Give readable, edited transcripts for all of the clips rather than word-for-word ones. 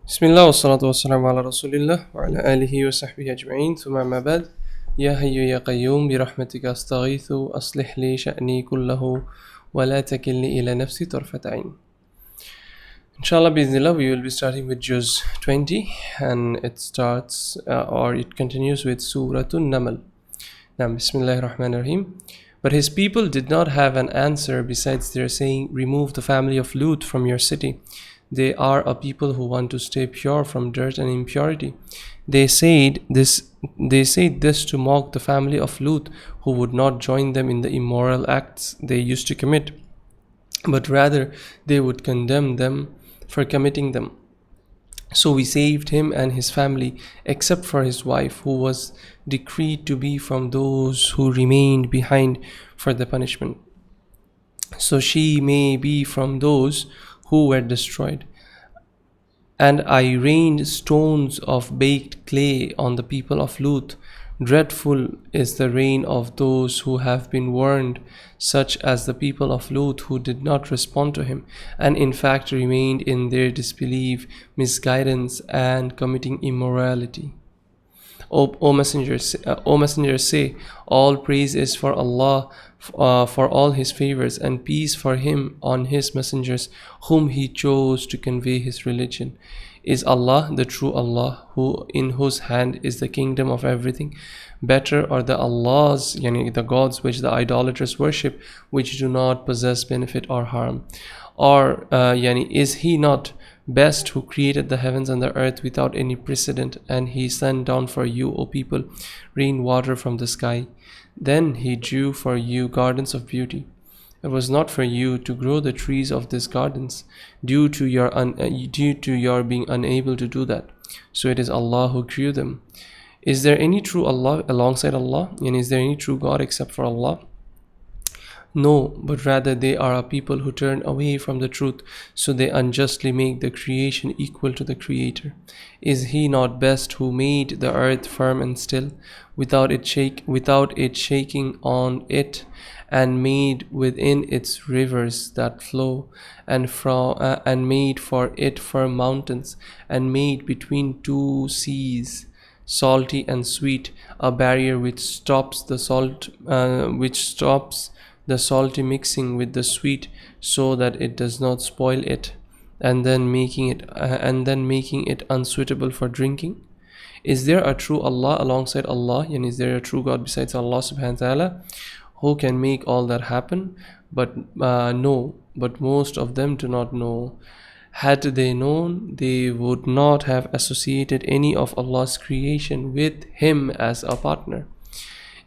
Bismillah wa salatu wa salamu ala rasulillah wa ala alihi wa sahbihi ajma'in thumma amma ba'd. Ya hayyu ya qayyum bi rahmatika astaghithu aslih li sha'ni kullahu wa la takilni ila nafsi tarfat ayn. Inshallah biznillah we will be starting with Juzz 20, and it starts or it continues with Suratun Namal. Now Bismillahir Rahmanir Rahim. But his people did not have an answer besides their saying, "Remove the family of Lut from your city. They are a people who want to stay pure from dirt and impurity." They said this to mock the family of Lut, who would not join them in the immoral acts they used to commit, but rather they would condemn them for committing them. So we saved him and his family, except for his wife, who was decreed to be from those who remained behind for the punishment. So she may be from those who were destroyed. And I rained stones of baked clay on the people of Lut. Dreadful is the rain of those who have been warned, such as the people of Lut who did not respond to him, and in fact remained in their disbelief, misguidance, and committing immorality. O Messenger, say, all praise is for Allah, for all His favors, and peace for Him on His messengers, whom He chose to convey His religion. Is Allah the true Allah, in whose hand is the kingdom of everything? Better are the Allahs, yani the gods which the idolaters worship, which do not possess benefit or harm. Or is He not best who created the heavens and the earth without any precedent, and He sent down for you, O people, rain water from the sky. Then He drew for you gardens of beauty. It was not for you to grow the trees of these gardens, due to your being unable to do that. So it is Allah who grew them. Is there any true Allah alongside Allah? And is there any true God except for Allah? No, but rather they are a people who turn away from the truth, so they unjustly make the creation equal to the Creator. Is He not best who made the earth firm and still, without it shaking on it, and made within its rivers that flow, and made for it firm mountains, and made between two seas, salty and sweet, a barrier which stops the salty mixing with the sweet, so that it does not spoil it, and then making it unsuitable for drinking? Is there a true Allah alongside Allah, and is there a true God besides Allah subhanahu wa ta'ala, who can make all that happen? But most of them do not know. Had they known, they would not have associated any of Allah's creation with Him as a partner.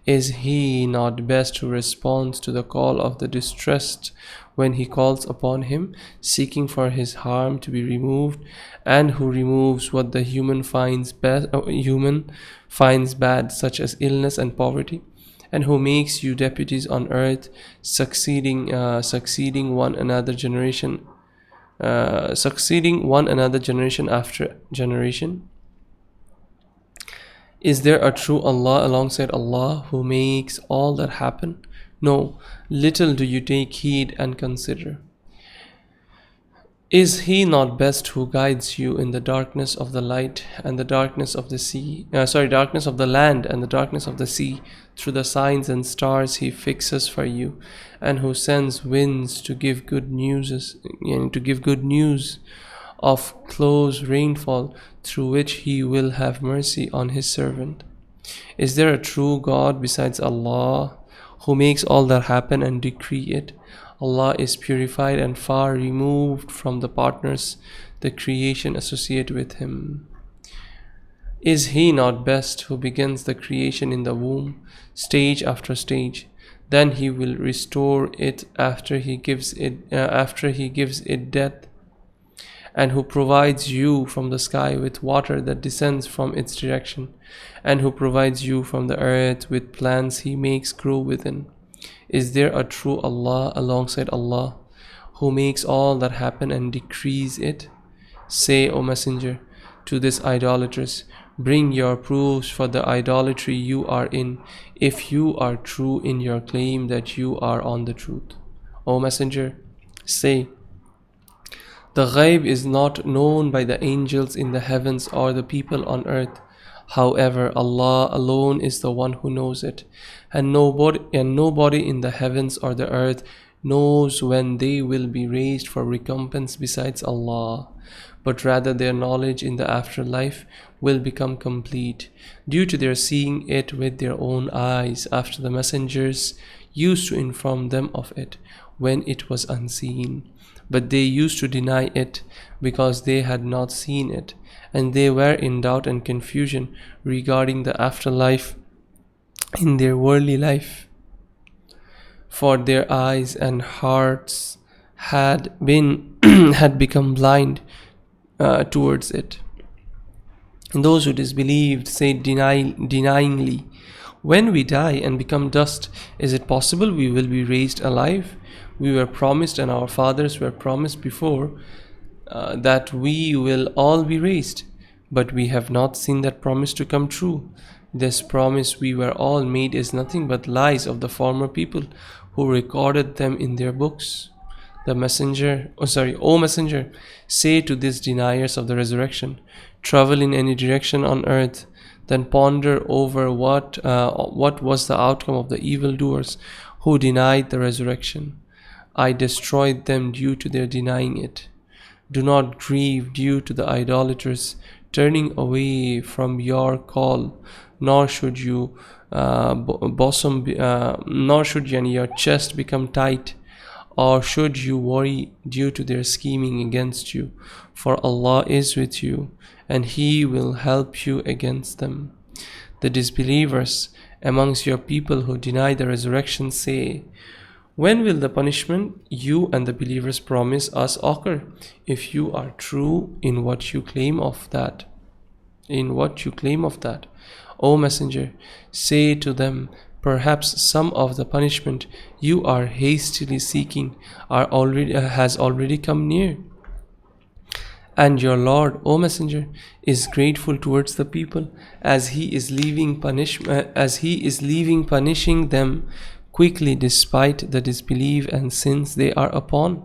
Is He not best who responds to the call of the distressed when he calls upon Him, seeking for his harm to be removed, and who removes what the human finds bad, such as illness and poverty, and who makes you deputies on earth, succeeding one another generation after generation? Is there a true Allah alongside Allah, who makes all that happen? No, little do you take heed and consider. Is He not best who guides you in the darkness of the light and the darkness of darkness of the land and the darkness of the sea, through the signs and stars He fixes for you, and who sends winds to give good news of close rainfall, through which He will have mercy on His servant? Is there a true God besides Allah, who makes all that happen and decree it? Allah is purified and far removed from the partners the creation associate with Him. Is He not best who begins the creation in the womb, stage after stage? Then He will restore it after He gives it death, and who provides you from the sky with water that descends from its direction, and who provides you from the earth with plants He makes grow within? Is there a true Allah alongside Allah, who makes all that happen and decrees it? Say, O Messenger, to these idolaters, bring your proofs for the idolatry you are in, if you are true in your claim that you are on the truth. O Messenger, say, The ghaib is not known by the angels in the heavens or the people on earth. However, Allah alone is the one who knows it, and nobody in the heavens or the earth knows when they will be raised for recompense besides Allah. But rather their knowledge in the afterlife will become complete due to their seeing it with their own eyes after the messengers used to inform them of it when it was unseen. But they used to deny it because they had not seen it, and they were in doubt and confusion regarding the afterlife in their worldly life. For their eyes and hearts had become blind towards it. And those who disbelieved said denyingly, "When we die and become dust, is it possible we will be raised alive? We were promised, and our fathers were promised before, that we will all be raised, but we have not seen that promise to come true. This promise we were all made is nothing but lies of the former people who recorded them in their books." O messenger, say to these deniers of the resurrection, travel in any direction on earth, then ponder over what was the outcome of the evildoers who denied the resurrection. I destroyed them due to their denying it. Do not grieve due to the idolaters turning away from your call, nor should your chest become tight, or should you worry due to their scheming against you, for Allah is with you, and He will help you against them. The disbelievers amongst your people who deny the resurrection say, "When will the punishment you and the believers promise us occur, if you are true in what you claim of that?" O Messenger, say to them, perhaps some of the punishment you are hastily seeking has already come near. And your Lord, O Messenger, is grateful towards the people as He is leaving punishing them quickly despite the disbelief and sins they are upon.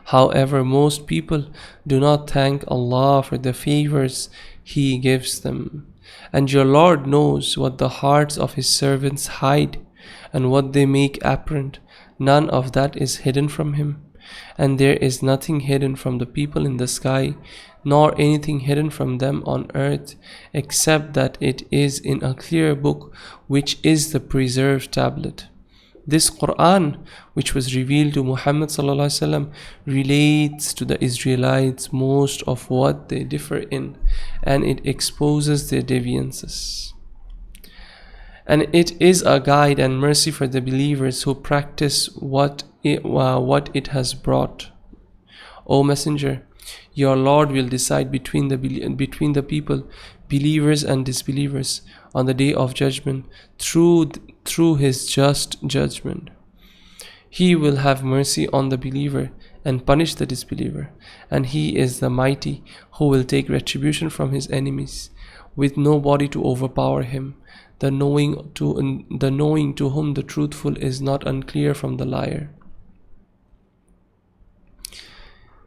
However, most people do not thank Allah for the favors He gives them. And your Lord knows what the hearts of His servants hide and what they make apparent. None of that is hidden from Him. And there is nothing hidden from the people in the sky, nor anything hidden from them on earth, except that it is in a clear book, which is the preserved tablet. This Quran, which was revealed to Muhammad ﷺ, relates to the Israelites most of what they differ in, and it exposes their deviances. And it is a guide and mercy for the believers who practice what it has brought. O Messenger, your Lord will decide between the people, believers and disbelievers, on the day of judgment through His just judgment. He will have mercy on the believer and punish the disbeliever, and He is the mighty who will take retribution from His enemies, with nobody to overpower Him. The knowing to whom the truthful is not unclear from the liar.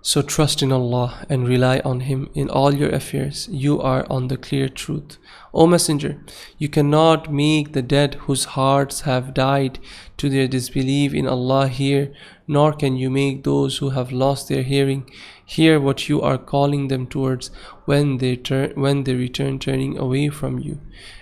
So trust in Allah and rely on Him in all your affairs. You are on the clear truth. O Messenger, you cannot make the dead whose hearts have died to their disbelief in Allah hear, nor can you make those who have lost their hearing hear what you are calling them towards when they return turning away from you.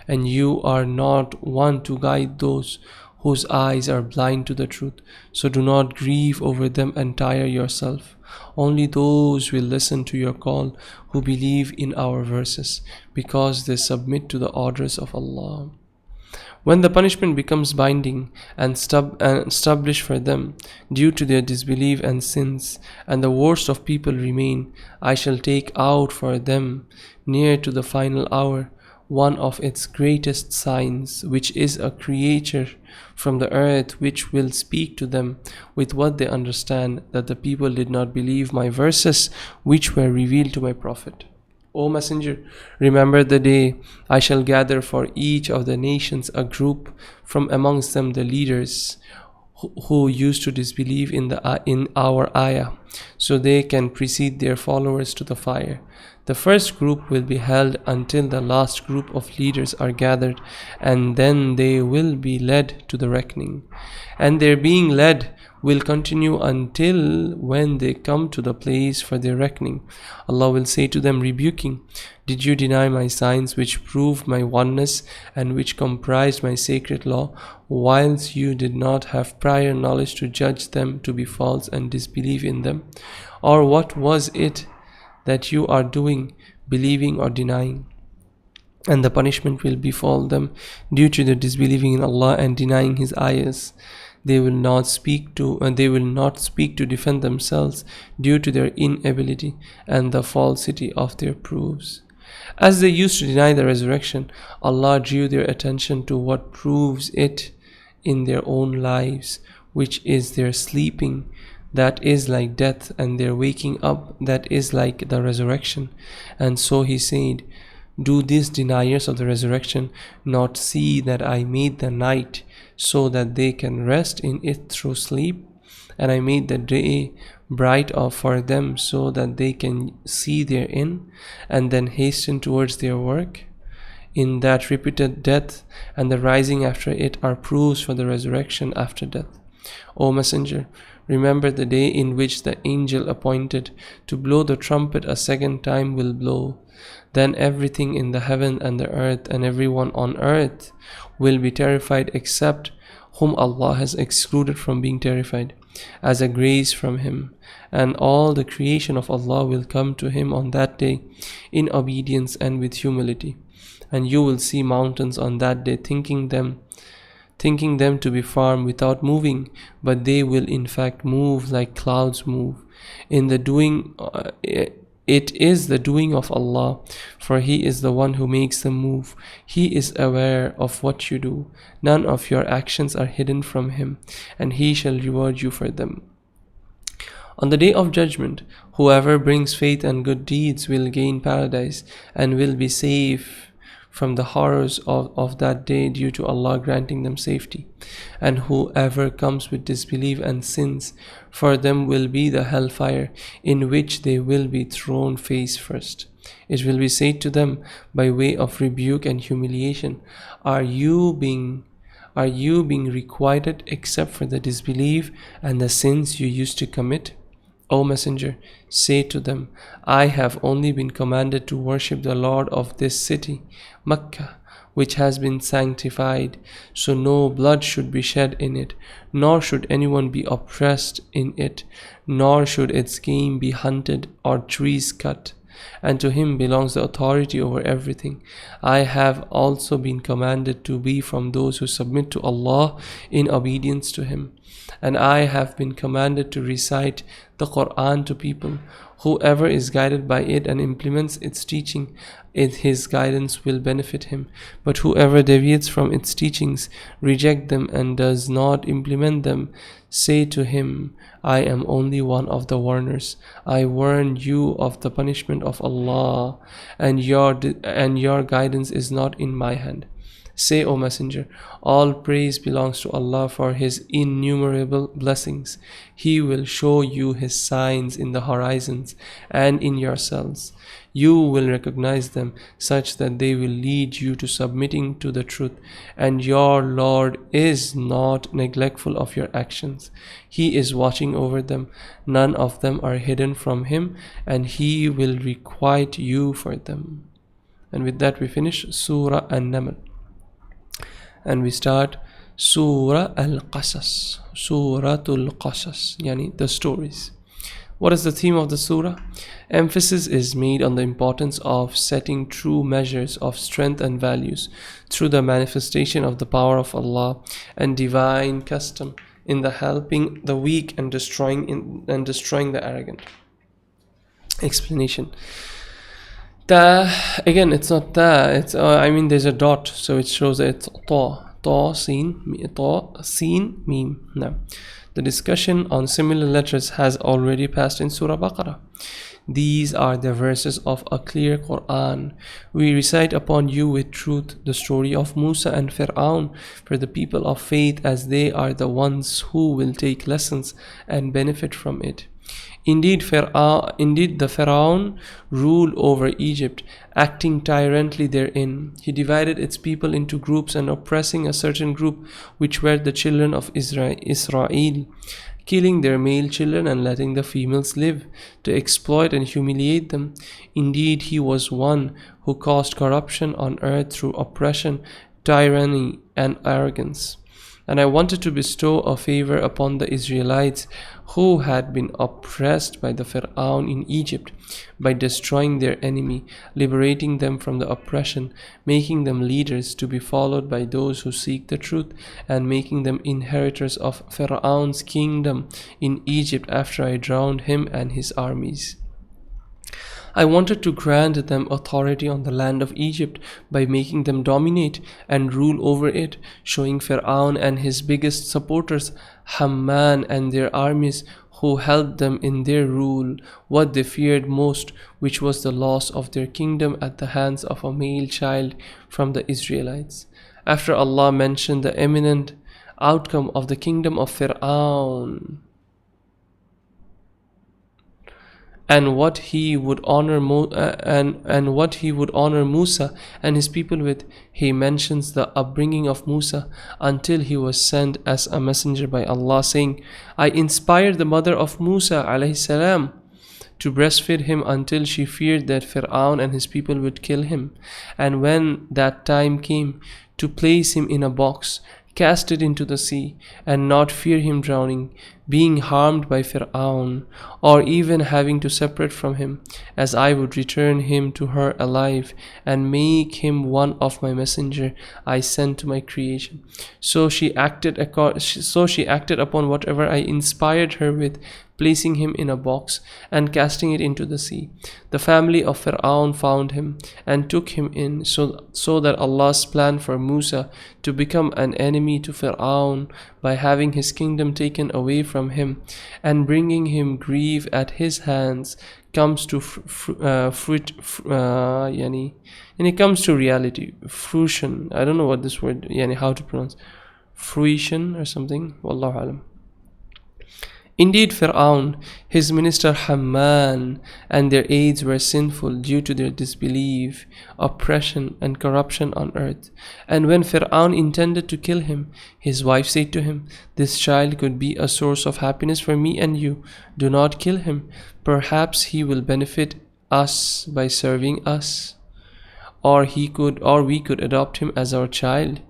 And you are not one to guide those whose eyes are blind to the truth. So do not grieve over them and tire yourself. Only those will listen to your call who believe in our verses, because they submit to the orders of Allah. When the punishment becomes binding and established for them due to their disbelief and sins, and the worst of people remain, I shall take out for them near to the final hour one of its greatest signs, which is a creature from the earth which will speak to them with what they understand, that the people did not believe my verses which were revealed to my Prophet. O Messenger, remember the day I shall gather for each of the nations a group from amongst them, the leaders, who used to disbelieve in our ayah, so they can precede their followers to the fire. The first group will be held until the last group of leaders are gathered, and then they will be led to the reckoning. And their being led will continue until when they come to the place for their reckoning. Allah will say to them, rebuking, did you deny my signs which prove my oneness and which comprised my sacred law, whilst you did not have prior knowledge to judge them to be false and disbelieve in them? Or what was it that you are doing, believing or denying? And the punishment will befall them due to their disbelieving in Allah and denying His ayahs. They will not speak to defend themselves due to their inability and the falsity of their proofs. As they used to deny the resurrection, Allah drew their attention to what proves it in their own lives, which is their sleeping, that is like death, and their waking up, that is like the resurrection. And so He said, do these deniers of the resurrection not see that I made the night so that they can rest in it through sleep, and I made the day bright for them so that they can see therein and then hasten towards their work? In that repeated death and the rising after it are proofs for the resurrection after death. O Messenger, remember the day in which the angel appointed to blow the trumpet a second time will blow. Then everything in the heaven and the earth and everyone on earth will be terrified except whom Allah has excluded from being terrified, as a grace from Him. And all the creation of Allah will come to Him on that day in obedience and with humility. And you will see mountains on that day thinking them to be firm without moving, but they will in fact move like clouds move. It is the doing of Allah, for He is the one who makes them move. He is aware of what you do. None of your actions are hidden from Him, and He shall reward you for them. On the day of judgment, whoever brings faith and good deeds will gain paradise and will be safe from the horrors of that day due to Allah granting them safety. And whoever comes with disbelief and sins, for them will be the hellfire, in which they will be thrown face first. It will be said to them by way of rebuke and humiliation, Are you being requited except for the disbelief and the sins you used to commit? O Messenger, say to them, I have only been commanded to worship the Lord of this city, Mecca, which has been sanctified, so no blood should be shed in it, nor should anyone be oppressed in it, nor should its game be hunted or trees cut. And to Him belongs the authority over everything. I have also been commanded to be from those who submit to Allah in obedience to Him. And I have been commanded to recite the Quran to people. Whoever is guided by it and implements its teaching, his guidance will benefit him. But whoever deviates from its teachings, rejects them and does not implement them, say to him, I am only one of the warners. I warn you of the punishment of Allah, and your guidance is not in my hand. Say, O Messenger, all praise belongs to Allah for His innumerable blessings. He will show you His signs in the horizons and in yourselves. You will recognize them such that they will lead you to submitting to the truth, and your Lord is not neglectful of your actions. He is watching over them. None of them are hidden from Him, and He will requite you for them. And with that we finish Surah An-Naml. And we start Surah Al-Qasas, Suratul Qasas, yani the stories. What is the theme of the surah? Emphasis is made on the importance of setting true measures of strength and values through the manifestation of the power of Allah and divine custom in the helping the weak and destroying the arrogant. Explanation. Ta, again, it's not ta, it's there's a dot, so it shows that it's ta, sin, mim. Now, the discussion on similar letters has already passed in Surah Baqarah. These are the verses of a clear Quran. We recite upon you with truth the story of Musa and Fir'aun for the people of faith, as they are the ones who will take lessons and benefit from it. Indeed, the Pharaoh ruled over Egypt, acting tyrantly therein. He divided its people into groups and oppressing a certain group, which were the children of Israel, killing their male children and letting the females live, to exploit and humiliate them. Indeed, he was one who caused corruption on earth through oppression, tyranny, and arrogance. And I wanted to bestow a favor upon the Israelites who had been oppressed by the Pharaoh in Egypt by destroying their enemy, liberating them from the oppression, making them leaders to be followed by those who seek the truth, and making them inheritors of Pharaoh's kingdom in Egypt after I drowned him and his armies. I wanted to grant them authority on the land of Egypt by making them dominate and rule over it, showing Pharaoh and his biggest supporters, Haman and their armies, who helped them in their rule, what they feared most, which was the loss of their kingdom at the hands of a male child from the Israelites. After Allah mentioned the imminent outcome of the kingdom of Pharaoh and what he would honor what he would honor Musa and his people with, he mentions the upbringing of Musa until he was sent as a messenger by Allah, saying, I inspired the mother of Musa alayhi salam to breastfeed him until she feared that Fir'aun and his people would kill him. And when that time came, to place him in a box, cast it into the sea, and not fear him drowning, being harmed by Fir'aun, or even having to separate from him, as I would return him to her alive, and make him one of my messenger I sent to my creation. So she acted upon whatever I inspired her with, placing him in a box and casting it into the sea. The family of Fir'aun found him and took him in, so that Allah's plan for Musa to become an enemy to Fir'aun by having his kingdom taken away from him and bringing him grief at his hands comes to comes to reality, fruition. I don't know what this word, how to pronounce, fruition or something. Wallahu alam. Indeed, Fir'aun, his minister Haman, and their aides were sinful due to their disbelief, oppression, and corruption on earth. And when Fir'aun intended to kill him, his wife said to him, this child could be a source of happiness for me and you. Do not kill him. Perhaps he will benefit us by serving us, or we could adopt him as our child.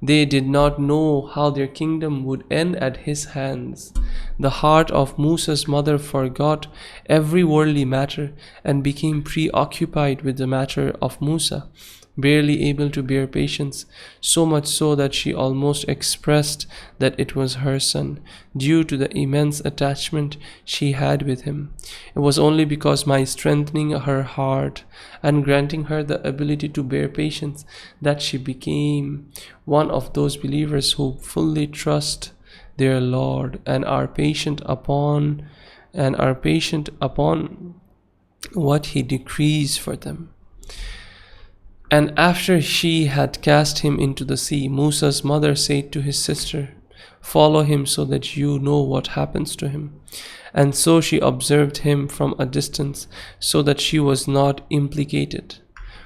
They did not know how their kingdom would end at his hands. The heart of Musa's mother forgot every worldly matter and became preoccupied with the matter of Musa, barely able to bear patience, so much so that she almost expressed that it was her son, due to the immense attachment she had with him. It was only because my strengthening her heart and granting her the ability to bear patience that she became one of those believers who fully trust their Lord and are patient upon what he decrees for them. And after she had cast him into the sea, Musa's mother said to his sister, follow him so that you know what happens to him. And so she observed him from a distance, so that she was not implicated.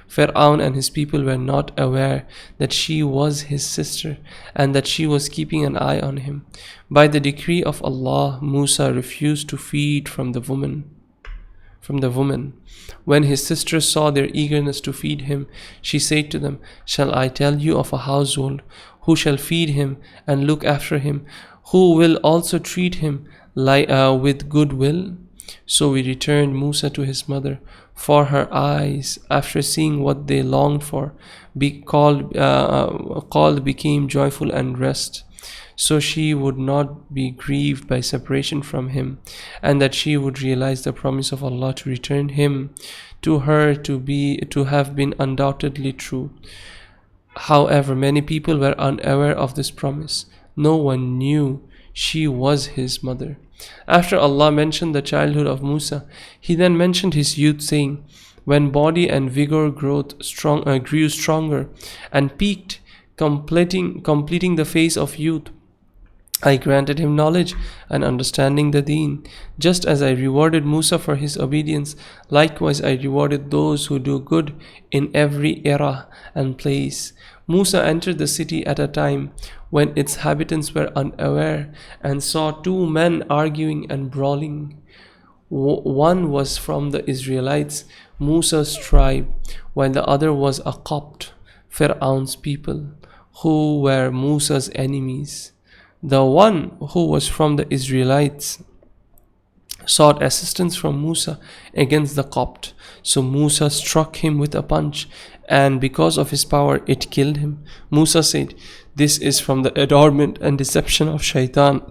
Fir'aun and his people were not aware that she was his sister and that she was keeping an eye on him. By the decree of Allah, Musa refused to feed from the woman. When his sisters saw their eagerness to feed him, she said to them, shall I tell you of a household who shall feed him and look after him, who will also treat him with goodwill? So we returned Musa to his mother, for her eyes, after seeing what they longed for, became joyful and rest. So she would not be grieved by separation from him, and that she would realize the promise of Allah to return him to her to have been undoubtedly true. However, many people were unaware of this promise. No one knew she was his mother. After Allah mentioned the childhood of Musa, He then mentioned his youth, saying, when body and vigor grew stronger and peaked, completing the phase of youth, I granted him knowledge and understanding the deen. Just as I rewarded Musa for his obedience, likewise I rewarded those who do good in every era and place. Musa entered the city at a time when its inhabitants were unaware and saw two men arguing and brawling. One was from the Israelites, Musa's tribe, while the other was a Copt, Fir'aun's people, who were Musa's enemies. The one who was from the Israelites sought assistance from Musa against the Copt. So Musa struck him with a punch, and because of his power, it killed him. Musa said, this is from the adornment and deception of Shaitan.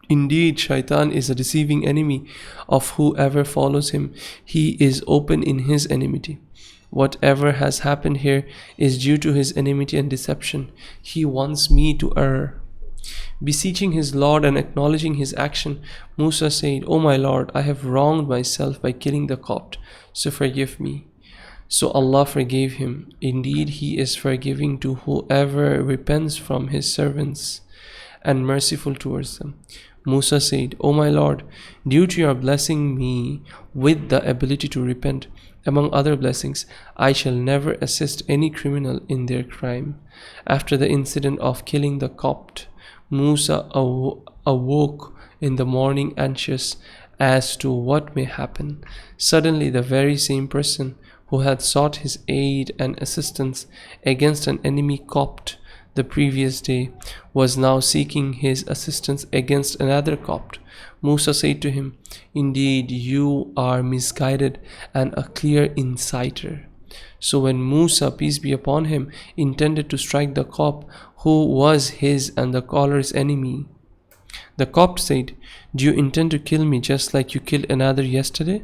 Indeed, Shaitan is a deceiving enemy of whoever follows him. He is open in his enmity. Whatever has happened here is due to his enmity and deception. He wants me to err. Beseeching his Lord and acknowledging his action, Musa said, O my Lord, I have wronged myself by killing the Copt, so forgive me. So Allah forgave him. Indeed, He is forgiving to whoever repents from His servants and merciful towards them. Musa said, O my Lord, due to your blessing me with the ability to repent, among other blessings, I shall never assist any criminal in their crime. After the incident of killing the Copt, Musa awoke in the morning anxious as to what may happen. Suddenly the very same person who had sought his aid and assistance against an enemy Copt the previous day was now seeking his assistance against another Copt. Musa said to him, indeed you are misguided and a clear inciter. So when Musa, peace be upon him, intended to strike the Copt who was his and the caller's enemy, the Copt said, do you intend to kill me just like you killed another yesterday?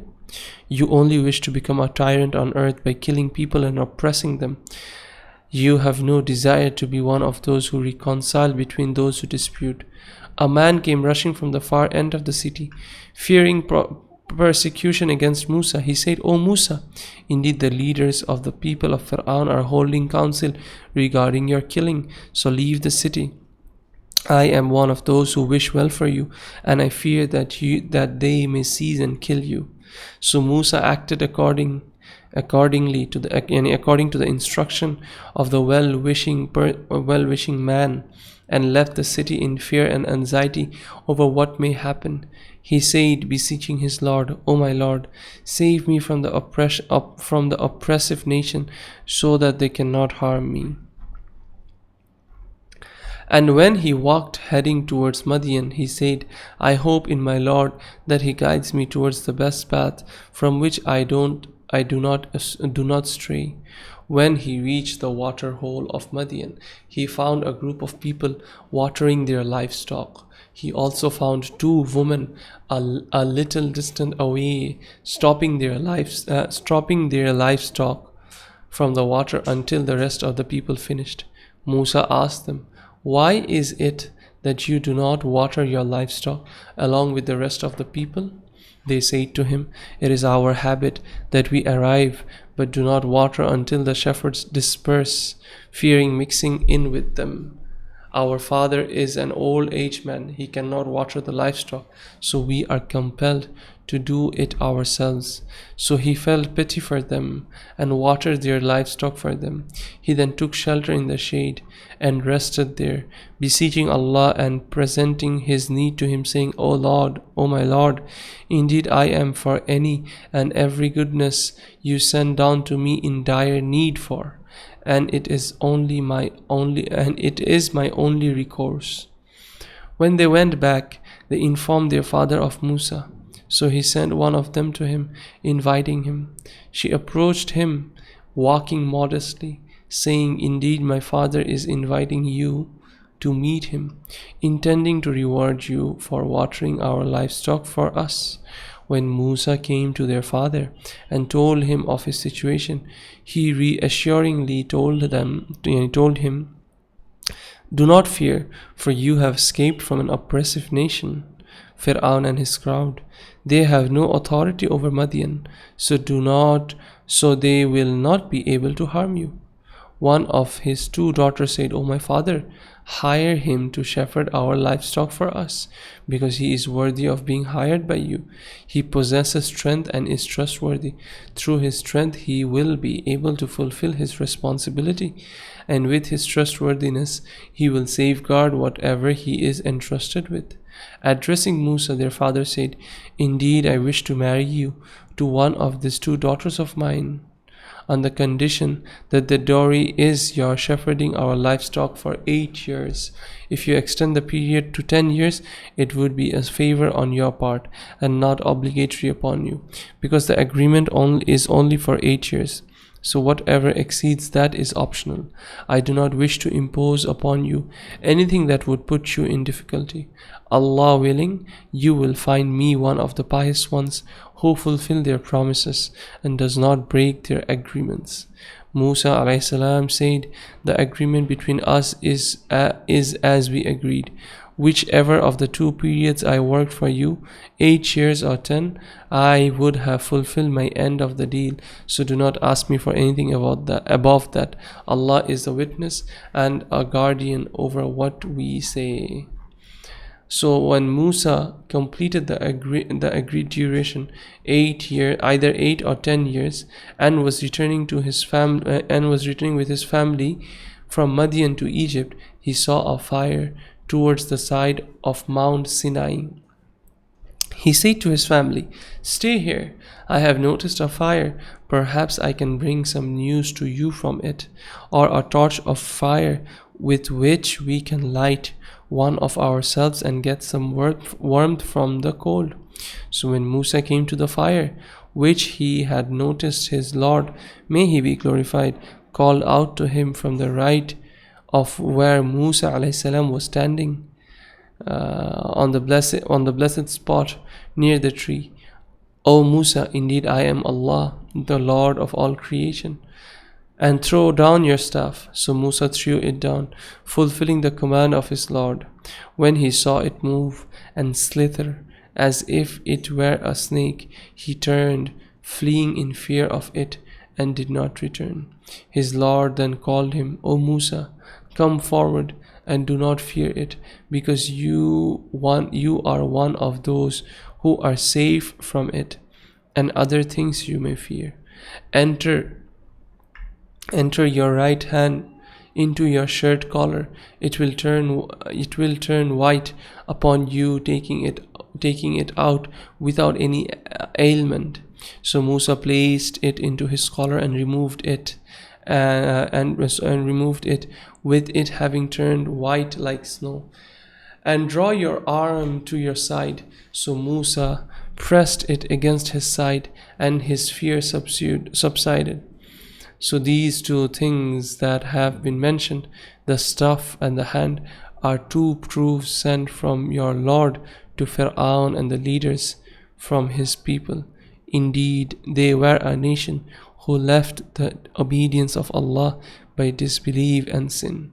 You only wish to become a tyrant on earth by killing people and oppressing them. You have no desire to be one of those who reconcile between those who dispute. A man came rushing from the far end of the city, fearing persecution against Musa. He said, O Musa, indeed the leaders of the people of Fir'aun are holding council regarding your killing, so leave the city. I am one of those who wish well for you, and I fear that they may seize and kill you. So Musa acted according to the instruction of the well-wishing man, and left the city in fear and anxiety over what may happen. He said, beseeching his Lord, O my Lord, save me from the oppressive nation, so that they cannot harm me. And when he walked heading towards Madian, he said, I hope in my Lord that He guides me towards the best path, from which I do not stray. When he reached the water hole of Madian, he found a group of people watering their livestock. He also found two women a little distant away, stopping their livestock from the water until the rest of the people finished. Musa asked them, why is it that you do not water your livestock along with the rest of the people? They said to him, it is our habit that we arrive but do not water until the shepherds disperse, fearing mixing in with them. Our father is an old-aged man. He cannot water the livestock, so we are compelled to do it ourselves. So he felt pity for them and watered their livestock for them. He then took shelter in the shade and rested there, beseeching Allah and presenting his need to Him, saying, O Lord, O my Lord, indeed I am for any and every goodness you send down to me in dire need for, and it is my only recourse. When they went back, they informed their father of Musa. So he sent one of them to him, inviting him. She approached him, walking modestly, saying, indeed my father is inviting you to meet him, intending to reward you for watering our livestock for us. When Musa came to their father and told him of his situation, he reassuringly told him Do not fear, for you have escaped from an oppressive nation, Fir'aun and his crowd. They have no authority over Madian, so they will not be able to harm you. One of his two daughters said, O my father, hire him to shepherd our livestock for us, because he is worthy of being hired by you. He possesses strength and is trustworthy. Through his strength, he will be able to fulfill his responsibility, and with his trustworthiness, he will safeguard whatever he is entrusted with. Addressing Musa, their father said, Indeed, I wish to marry you to one of these two daughters of mine, on the condition that the dowry is your shepherding our livestock for 8 years. If you extend the period to 10 years, it would be a favor on your part and not obligatory upon you, because the agreement is only for 8 years. So whatever exceeds that is optional. I do not wish to impose upon you anything that would put you in difficulty. Allah willing, you will find me one of the pious ones who fulfill their promises and does not break their agreements. Musa alayhi said, the agreement between us is as we agreed. Whichever of the two periods I worked for you, 8 years or 10, I would have fulfilled my end of the deal. So do not ask me for anything above that. Allah is the witness and a guardian over what we say. So when Musa completed the agreed duration, either 8 or 10 years, and was returning with his family from Madian to Egypt, he saw a fire towards the side of Mount Sinai. He said to his family, Stay here. I have noticed a fire. Perhaps I can bring some news to you from it, or a torch of fire with which we can light one of ourselves and get some warmth from the cold. So when Musa came to the fire, which he had noticed, his Lord, may he be glorified, called out to him from the right of where Musa alayhi was standing, on the blessed spot near the tree. O Musa, indeed I am Allah, the Lord of all creation, and throw down your staff. So Musa threw it down, fulfilling the command of his Lord. When he saw it move and slither as if it were a snake, he turned, fleeing in fear of it, and did not return. His Lord then called him, O Musa, come forward and do not fear it, because you are one of those who are safe from it, and other things you may fear. Enter your right hand into your shirt collar. It will turn white upon you taking it out without any ailment. So Musa placed it into his collar and removed it, with it having turned white like snow. And draw your arm to your side. So Musa pressed it against his side, and his fear subsided. So these two things that have been mentioned, the staff and the hand, are two proofs sent from your Lord to Fir'aun and the leaders from his people. Indeed, they were a nation who left the obedience of Allah by disbelief and sin.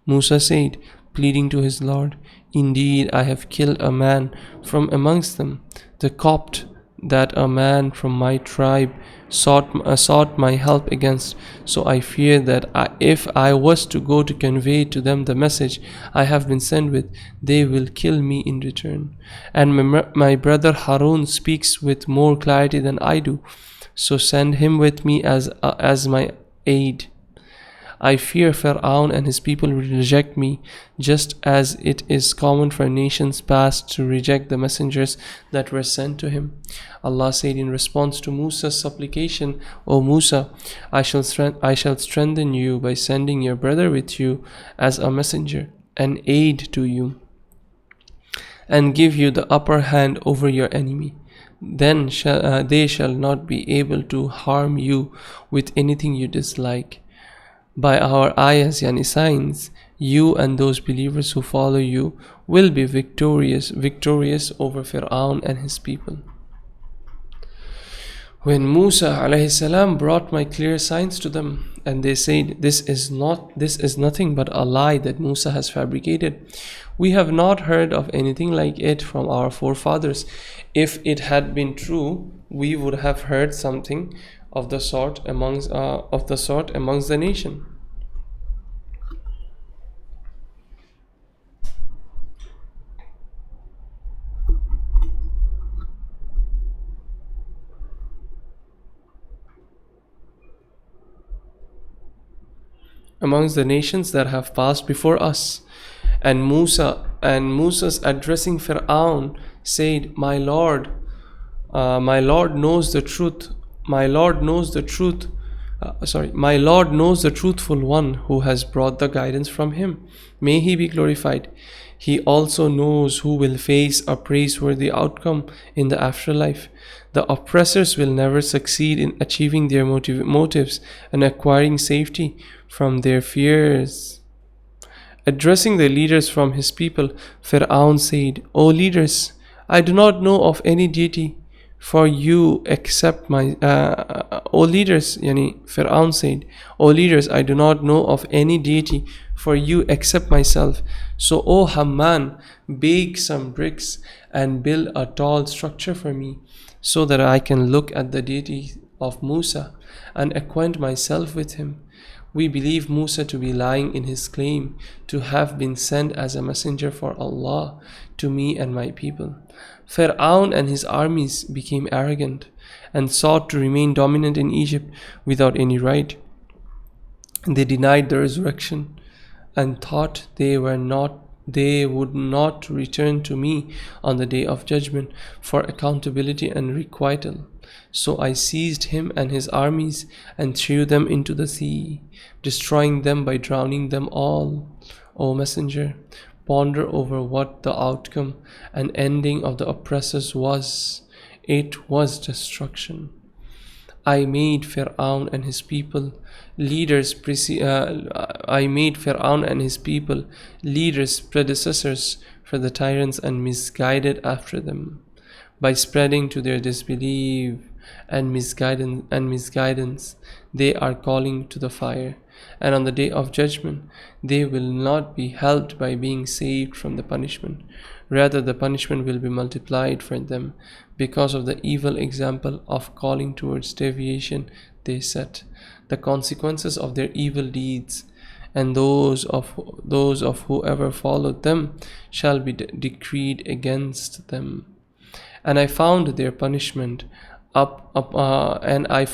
Musa said, pleading to his Lord, Indeed, I have killed a man from amongst them, the Copt, that a man from my tribe sought my help against. So I fear that if I was to go to convey to them the message I have been sent with, they will kill me in return. And my brother Harun speaks with more clarity than I do, so send him with me as my aid. I fear Fir'aun and his people will reject me, just as it is common for nations past to reject the messengers that were sent to him. Allah said in response to Musa's supplication, O Musa, I shall strengthen you by sending your brother with you as a messenger, an aid to you, and give you the upper hand over your enemy. Then they shall not be able to harm you with anything you dislike. By our ayahs, yani signs, you and those believers who follow you will be victorious over Fir'aun and his people. When Musa alayhi salam brought my clear signs to them, And they said, this is nothing but a lie that Musa has fabricated. We have not heard of anything like it from our forefathers. If it had been true, we would have heard something of the sort amongst the nation. Amongst the nations that have passed before us. And Musa's addressing Fir'aun said, my Lord knows the truth. My Lord knows the truth. My Lord knows the truthful one who has brought the guidance from him. May he be glorified. He also knows who will face a praiseworthy outcome in the afterlife. The oppressors will never succeed in achieving their motives and acquiring safety from their fears. Addressing the leaders from his people, Fir'aun said, O leaders, I do not know of any deity for you except my O leaders, Fir'aun said, O leaders, I do not know of any deity for you except myself. So O Haman, bake some bricks and build a tall structure for me, so that I can look at the deity of Musa and acquaint myself with him. We believe Musa to be lying in his claim to have been sent as a messenger for Allah to me and my people. Fir'aun and his armies became arrogant and sought to remain dominant in Egypt without any right. They denied the resurrection and thought they would not return to me on the day of judgment for accountability and requital. So I seized him and his armies and threw them into the sea, destroying them by drowning them all. O Messenger, ponder over what the outcome and ending of the oppressors was. It was destruction. I made Fir'aun and his people leaders predecessors for the tyrants and misguided after them. By spreading to their disbelief and misguidance, they are calling to the fire, and on the day of judgment they will not be helped by being saved from the punishment. Rather, the punishment will be multiplied for them because of the evil example of calling towards deviation they set. The consequences of their evil deeds and those of whoever followed them shall be decreed against them. And I found their punishment and I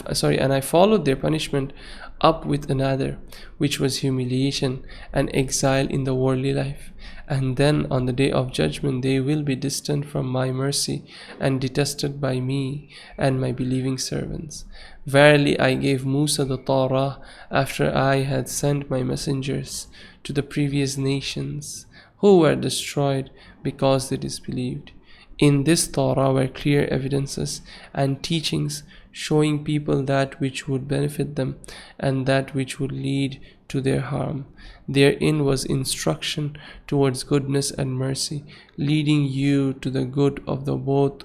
followed their punishment up with another, which was humiliation and exile in the worldly life. And then on the day of judgment they will be distant from my mercy and detested by me and my believing servants. Verily, I gave Musa the Torah after I had sent my messengers to the previous nations, who were destroyed because they disbelieved. In this Torah were clear evidences and teachings showing people that which would benefit them and that which would lead to their harm. Therein was instruction towards goodness and mercy, leading you to the good of both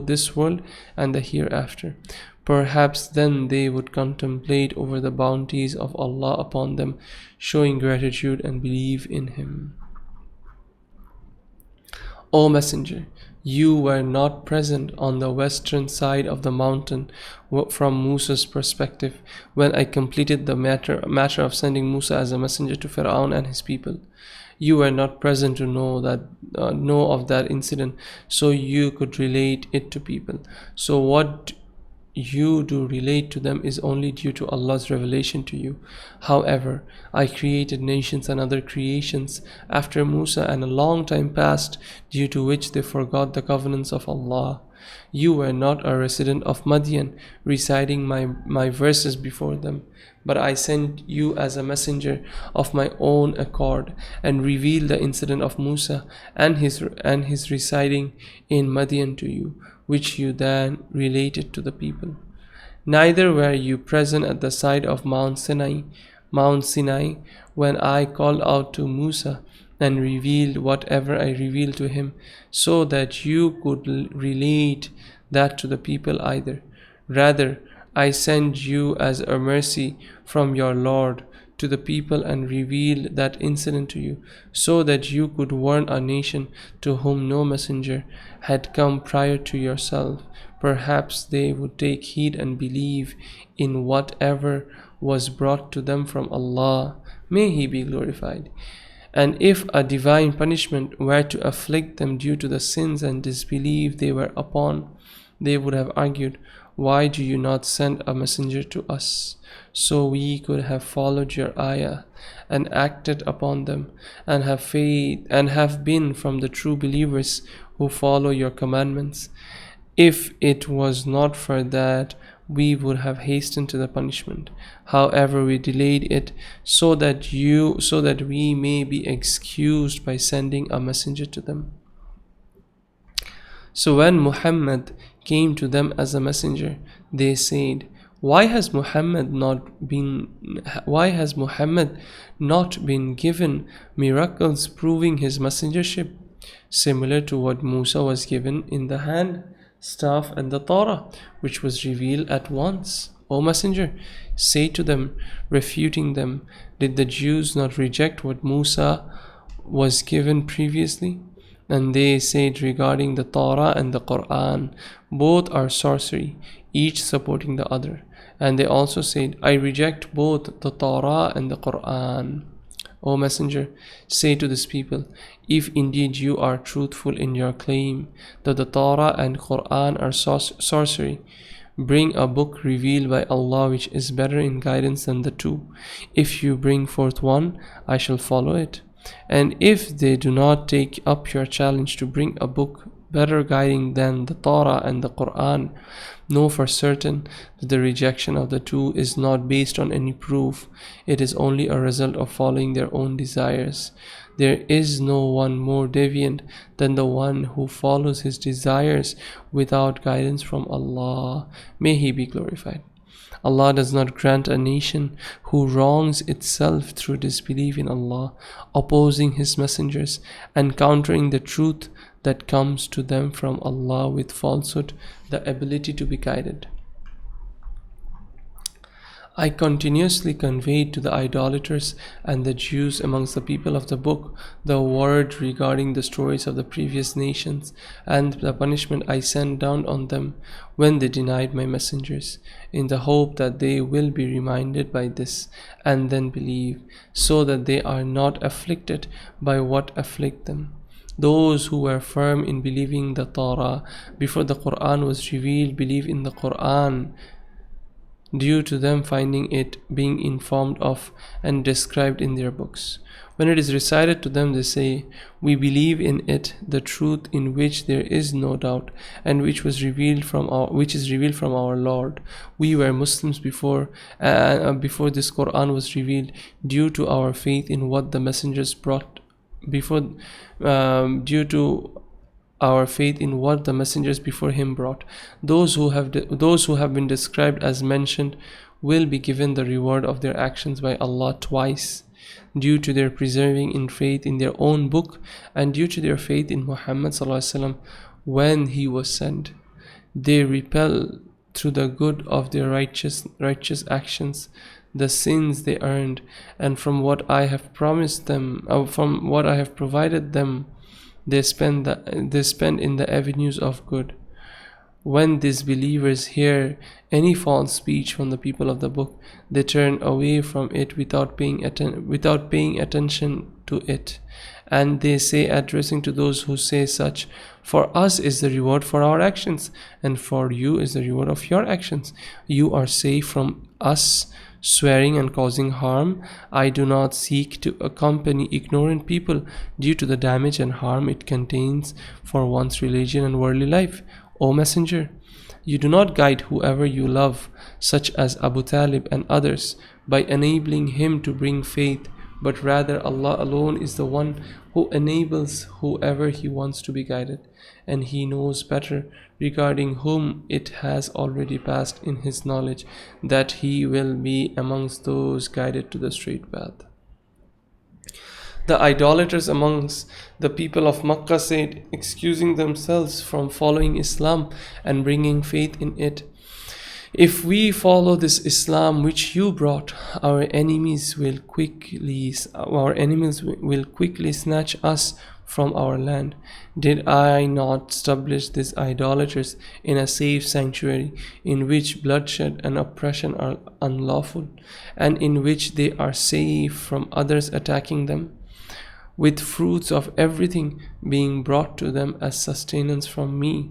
this world and the hereafter. Perhaps then they would contemplate over the bounties of Allah upon them, showing gratitude and believe in Him. O Messenger, you were not present on the western side of the mountain from Musa's perspective when I completed the matter of sending Musa as a messenger to Fir'aun and his people. You were not present to know of that incident, so you could relate it to people. So what you do relate to them is only due to Allah's revelation to you. However, I created nations and other creations after Musa, and a long time passed, due to which they forgot the covenants of Allah. You were not a resident of Madian, reciting my verses before them, but I sent you as a messenger of my own accord, and revealed the incident of Musa and his reciting in Madian to you, which you then related to the people. Neither were you present at the side of Mount Sinai when I called out to Musa and revealed whatever I revealed to him, so that you could relate that to the people either. Rather, I send you as a mercy from your Lord to the people and revealed that incident to you, so that you could warn a nation to whom no messenger had come prior to yourself. Perhaps they would take heed and believe in whatever was brought to them from Allah. May He be glorified. And if a divine punishment were to afflict them due to the sins and disbelief they were upon, they would have argued, why do you not send a messenger to us, so we could have followed your ayah and acted upon them, and have faith and have been from the true believers who follow your commandments? If it was not for that, we would have hastened to the punishment. However, we delayed it so that we may be excused by sending a messenger to them. So when Muhammad came to them as a messenger, they said, why has Muhammad not been given miracles proving his messengership, similar to what Musa was given in the hand, staff, and the Torah, which was revealed at once? O Messenger, say to them, refuting them, did the Jews not reject what Musa was given previously? And they said regarding the Torah and the Quran, both are sorcery, each supporting the other. And they also said, I reject both the Torah and the Quran. O Messenger, say to this people, if indeed you are truthful in your claim that the Torah and Quran are sorcery, bring a book revealed by Allah which is better in guidance than the two. If you bring forth one, I shall follow it. And if they do not take up your challenge to bring a book better guiding than the Torah and the Quran, know for certain that the rejection of the two is not based on any proof. It is only a result of following their own desires. There is no one more deviant than the one who follows his desires without guidance from Allah. May He be glorified. Allah does not grant a nation who wrongs itself through disbelief in Allah, opposing His messengers, and countering the truth that comes to them from Allah with falsehood, the ability to be guided. I continuously conveyed to the idolaters and the Jews amongst the people of the book the word regarding the stories of the previous nations and the punishment I sent down on them when they denied my messengers, in the hope that they will be reminded by this and then believe, so that they are not afflicted by what afflict them. Those who were firm in believing the Torah before the Quran was revealed believe in the Quran, due to them finding it being informed of and described in their books. When it is recited to them, they say, we believe in it, the truth in which there is no doubt, and which is revealed from our Lord. We were Muslims before this Quran was revealed, due to our faith in what the messengers brought before him brought. Those who have been described as mentioned will be given the reward of their actions by Allah twice, due to their preserving in faith in their own book and due to their faith in Muhammad ﷺ when he was sent. They repel through the good of their righteous actions the sins they earned, and from what I have provided them, they spend in the avenues of good. When disbelievers hear any false speech from the people of the book, they turn away from it without paying attention to it. And they say, addressing to those who say such, for us is the reward for our actions, and for you is the reward of your actions. You are safe from us swearing and causing harm. I do not seek to accompany ignorant people due to the damage and harm it contains for one's religion and worldly life. O Messenger, you do not guide whoever you love, such as Abu Talib and others, by enabling him to bring faith, but rather Allah alone is the one who enables whoever He wants to be guided, and He knows better regarding whom it has already passed in His knowledge that he will be amongst those guided to the straight path. The idolaters amongst the people of Makkah said, excusing themselves from following Islam and bringing faith in it, If we follow this Islam which you brought, our enemies will quickly snatch us from our land. Did I not establish these idolaters in a safe sanctuary, in which bloodshed and oppression are unlawful, and in which they are safe from others attacking them, with fruits of everything being brought to them as sustenance from me,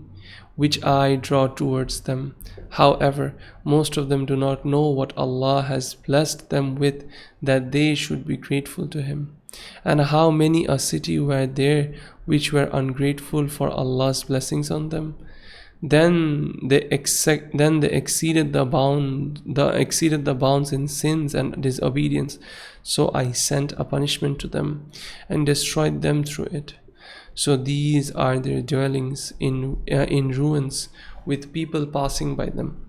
which I draw towards them? However, most of them do not know what Allah has blessed them with, that they should be grateful to Him. And how many a city were there which were ungrateful for Allah's blessings on them? Then they exceeded the bounds in sins and disobedience. So I sent a punishment to them and destroyed them through it. So these are their dwellings in ruins, with people passing by them.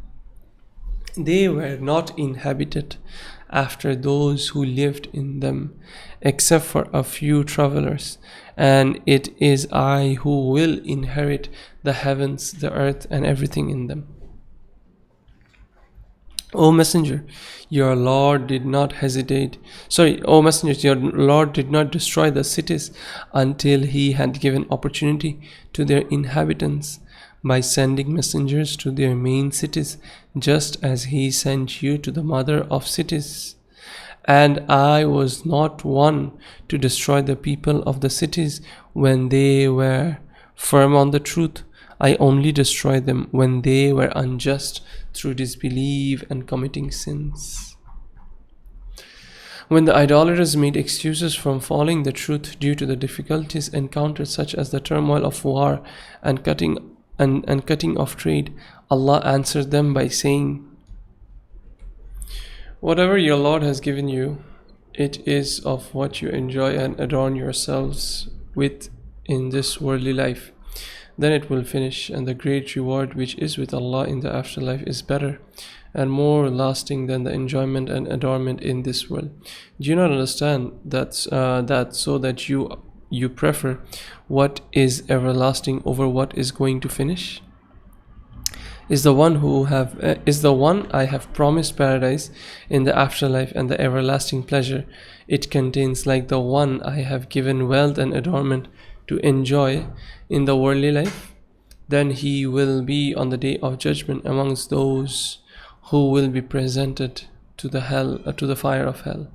They were not inhabited after those who lived in them, except for a few travelers. And it is I who will inherit the heavens, the earth, and everything in them. O Messenger, your Lord did not O Messenger, your Lord did not destroy the cities until He had given opportunity to their inhabitants by sending messengers to their main cities, just as He sent you to the mother of cities. And I was not one to destroy the people of the cities when they were firm on the truth. I only destroyed them when they were unjust through disbelief and committing sins. When the idolaters made excuses from following the truth due to the difficulties encountered, such as the turmoil of war and cutting off trade, Allah answered them by saying, whatever your Lord has given you, it is of what you enjoy and adorn yourselves with in this worldly life. Then it will finish, and the great reward which is with Allah in the afterlife is better and more lasting than the enjoyment and adornment in this world. Do you not understand that so that you prefer what is everlasting over what is going to finish? Is the one I have promised paradise in the afterlife and the everlasting pleasure it contains, like the one I have given wealth and adornment to enjoy in the worldly life? Then he will be on the day of judgment amongst those who will be presented to the fire of hell.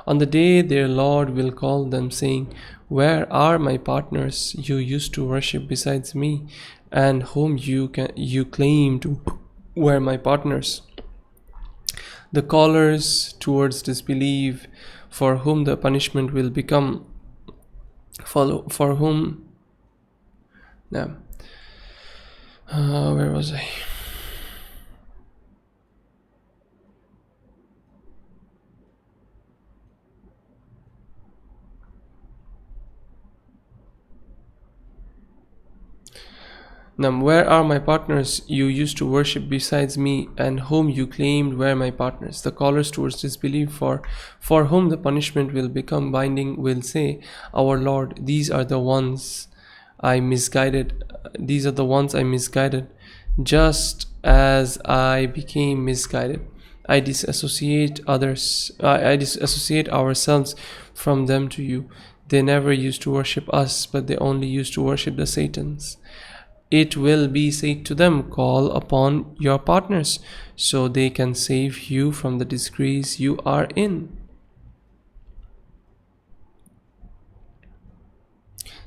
On the day their Lord will call them, saying, where are my partners you used to worship besides me, and whom you claimed were my partners? The callers towards disbelief, for whom the punishment will become for whom now where was I? Now, where are my partners you used to worship besides me, and whom you claimed were my partners? The callers towards disbelief, for whom the punishment will become binding, will say, our Lord, these are the ones I misguided, just as I became misguided. I disassociate ourselves from them to you. They never used to worship us, but they only used to worship the Satans. It will be said to them, call upon your partners, so they can save you from the disgrace you are in.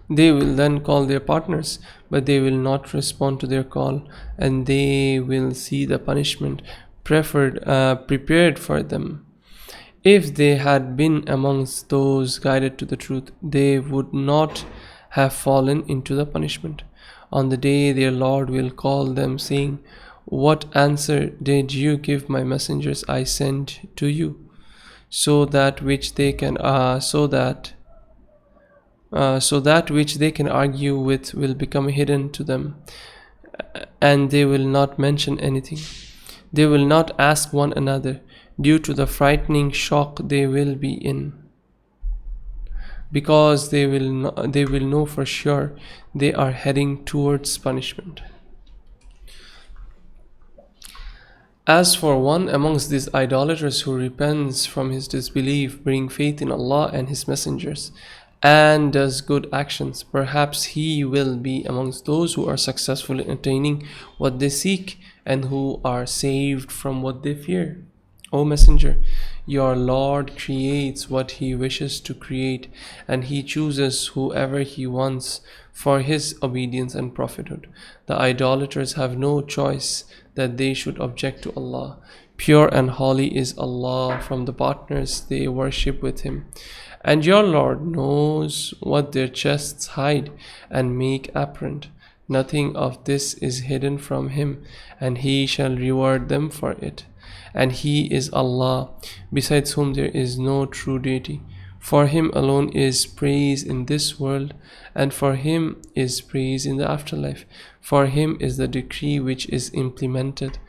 They will then call their partners, but they will not respond to their call, and they will see the punishment prepared for them. If they had been amongst those guided to the truth, they would not have fallen into the punishment. On the day their Lord will call them, saying, what answer did you give my messengers I sent to you? So that which they can argue with will become hidden to them, and they will not mention anything. They will not ask one another, due to the frightening shock they will be in, because they will know for sure they are heading towards punishment. As for one amongst these idolaters who repents from his disbelief, bring faith in Allah and His messengers, and does good actions, perhaps he will be amongst those who are successful in attaining what they seek and who are saved from what they fear. O Messenger, your Lord creates what He wishes to create, and He chooses whoever He wants for His obedience and prophethood. The idolaters have no choice that they should object to Allah. Pure and holy is Allah from the partners they worship with Him. And your Lord knows what their chests hide and make apparent. Nothing of this is hidden from Him, and He shall reward them for it. And He is Allah, besides whom there is no true deity. For Him alone is praise in this world, and for Him is praise in the afterlife. For Him is the decree which is implemented,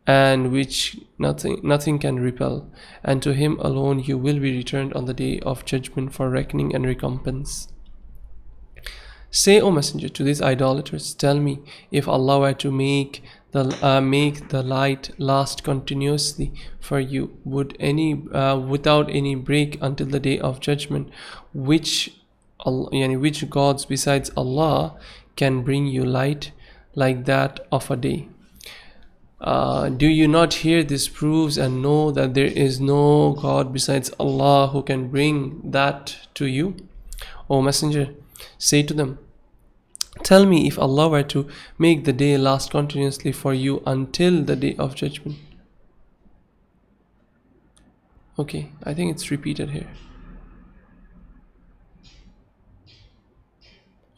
and which nothing can repel. And to Him alone you will be returned on the day of judgment for reckoning and recompense. Say, O Messenger, to these idolaters, tell me, if Allah were to make the light last continuously for you, without any break until the day of judgment, which gods besides Allah can bring you light like that of a day? Do you not hear these proofs and know that there is no God besides Allah who can bring that to you? O Messenger, say to them, tell me, if Allah were to make the day last continuously for you until the day of judgment. Okay, I think it's repeated here.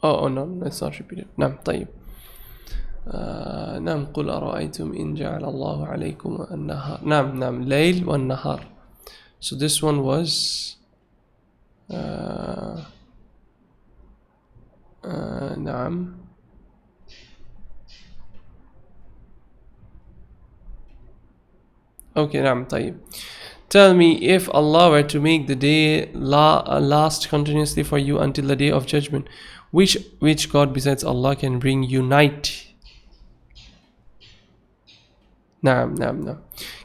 Oh no, it's not repeated. نعم طيب. نعم قل أرأيتم إن جعل الله عليكم النهار. نعم ليل والنهار. So this one was نعم. Okay, نعم طيب. Tell me, if Allah were to make the day last continuously for you until the day of judgment, which God besides Allah can bring you night? Naam.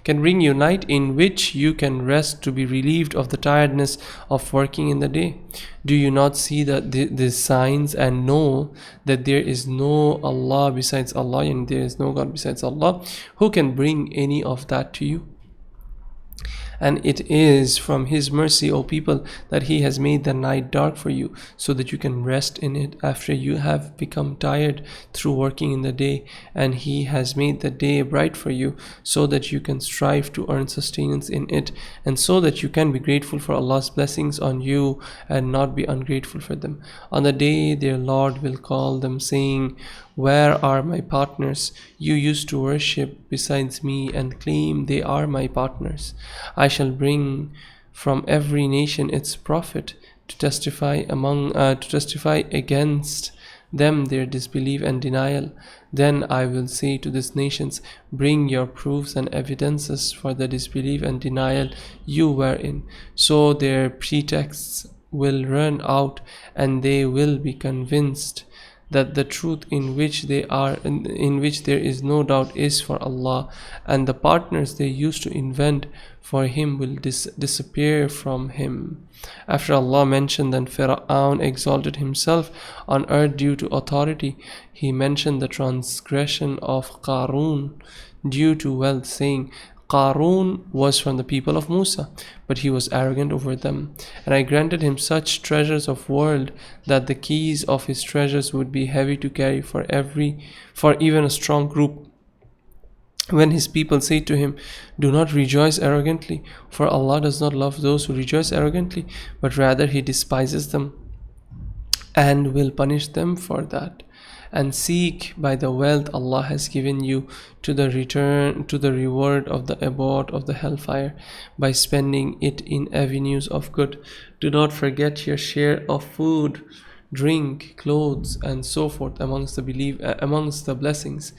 Can bring you night in which you can rest to be relieved of the tiredness of working in the day. Do you not see that the signs and know that there is no Allah besides Allah, and there is no God besides Allah who can bring any of that to you? And it is from His mercy, O people, that He has made the night dark for you, so that you can rest in it after you have become tired through working in the day. And He has made the day bright for you, so that you can strive to earn sustenance in it, and so that you can be grateful for Allah's blessings on you and not be ungrateful for them. On the day their Lord will call them, saying, where are my partners you used to worship besides me and claim they are my partners? I shall bring from every nation its prophet to testify against them their disbelief and denial. Then I will say to these nations, bring your proofs and evidences for the disbelief and denial you were in. So their pretexts will run out, and they will be convinced that the truth in which there is no doubt is for Allah, and the partners they used to invent for Him will disappear from Him. After Allah mentioned that Fir'aun exalted himself on earth due to authority, He mentioned the transgression of Qarun due to wealth, saying, Qarun was from the people of Musa, but he was arrogant over them. And I granted him such treasures of world that the keys of his treasures would be heavy to carry for even a strong group. When his people say to him, do not rejoice arrogantly, for Allah does not love those who rejoice arrogantly, but rather He despises them and will punish them for that. And seek by the wealth Allah has given you to the reward of the abode of the hellfire by spending it in avenues of good. Do not forget your share of food, drink, clothes, and so forth amongst the blessings,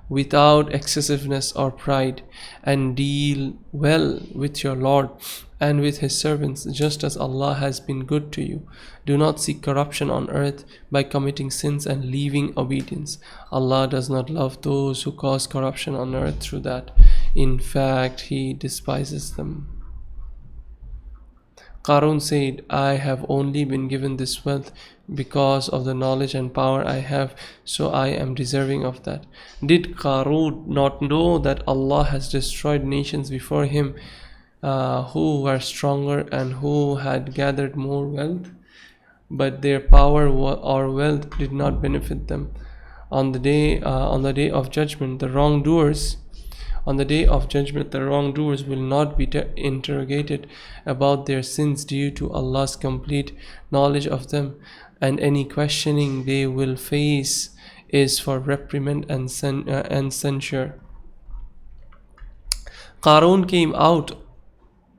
without excessiveness or pride, and deal well with your Lord and with His servants, just as Allah has been good to you. Do not seek corruption on earth by committing sins and leaving obedience. Allah does not love those who cause corruption on earth through that. In fact, he despises them. Qarun said, I have only been given this wealth because of the knowledge and power I have, so I am deserving of that. Did Qarun not know that Allah has destroyed nations before him who were stronger and who had gathered more wealth? But their power or wealth did not benefit them. On the day of judgment, the wrongdoers will not be interrogated about their sins due to Allah's complete knowledge of them, and any questioning they will face is for reprimand and censure. Qarun came out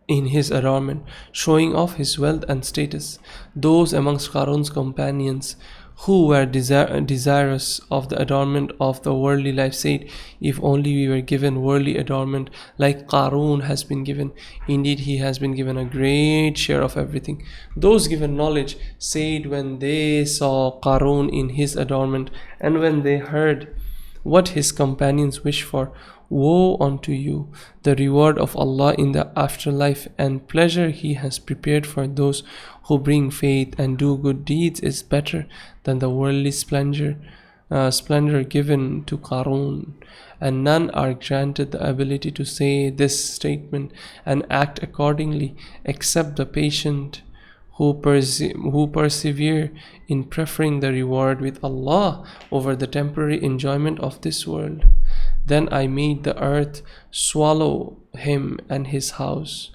in his adornment, showing off his wealth and status. Those amongst Qarun's companions who were desirous of the adornment of the worldly life said, if only we were given worldly adornment like Qarun has been given. Indeed, he has been given a great share of everything. Those given knowledge said when they saw Qarun in his adornment, and when they heard what his companions wish for, woe unto you! The reward of Allah in the afterlife and pleasure He has prepared for those who bring faith and do good deeds is better than the worldly splendor given to Qarun. And none are granted the ability to say this statement and act accordingly except the patient who persevere in preferring the reward with Allah over the temporary enjoyment of this world. Then I made the earth swallow him and his house,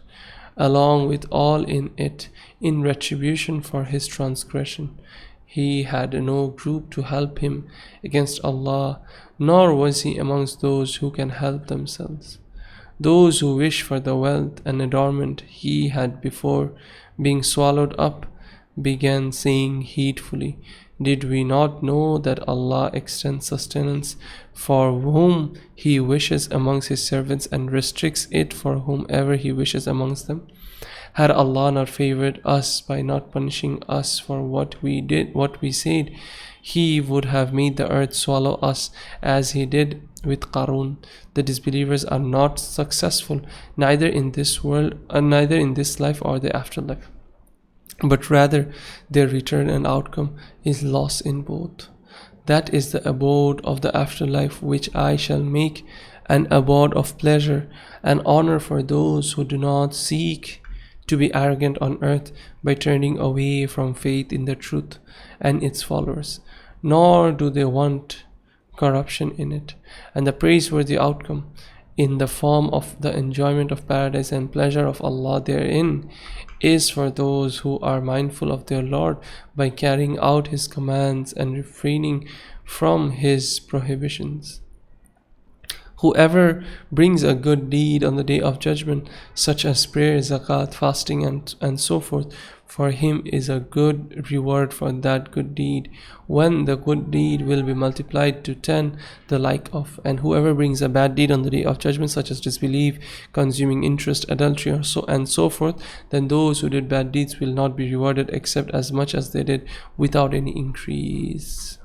along with all in it, in retribution for his transgression. He had no group to help him against Allah, nor was he amongst those who can help themselves. Those who wish for the wealth and adornment he had before being swallowed up began saying heedfully, did we not know that Allah extends sustenance for whom He wishes amongst His servants and restricts it for whomever He wishes amongst them? Had Allah not favored us by not punishing us for what we said, He would have made the earth swallow us as He did with Qarun. The disbelievers are not successful neither in this life or the afterlife, but rather their return and outcome is loss in both. That is the abode of the afterlife which I shall make an abode of pleasure and honor for those who do not seek to be arrogant on earth by turning away from faith in the truth and its followers, nor do they want corruption in it. And the praiseworthy outcome in the form of the enjoyment of paradise and pleasure of Allah therein is for those who are mindful of their Lord by carrying out His commands and refraining from His prohibitions. Whoever brings a good deed on the day of judgment, such as prayer, zakat, fasting, and so forth, for him is a good reward for that good deed, when the good deed will be multiplied to 10 the like of. And whoever brings a bad deed on the day of judgment, such as disbelief, consuming interest, adultery, or so forth, then those who did bad deeds will not be rewarded except as much as they did without any increase.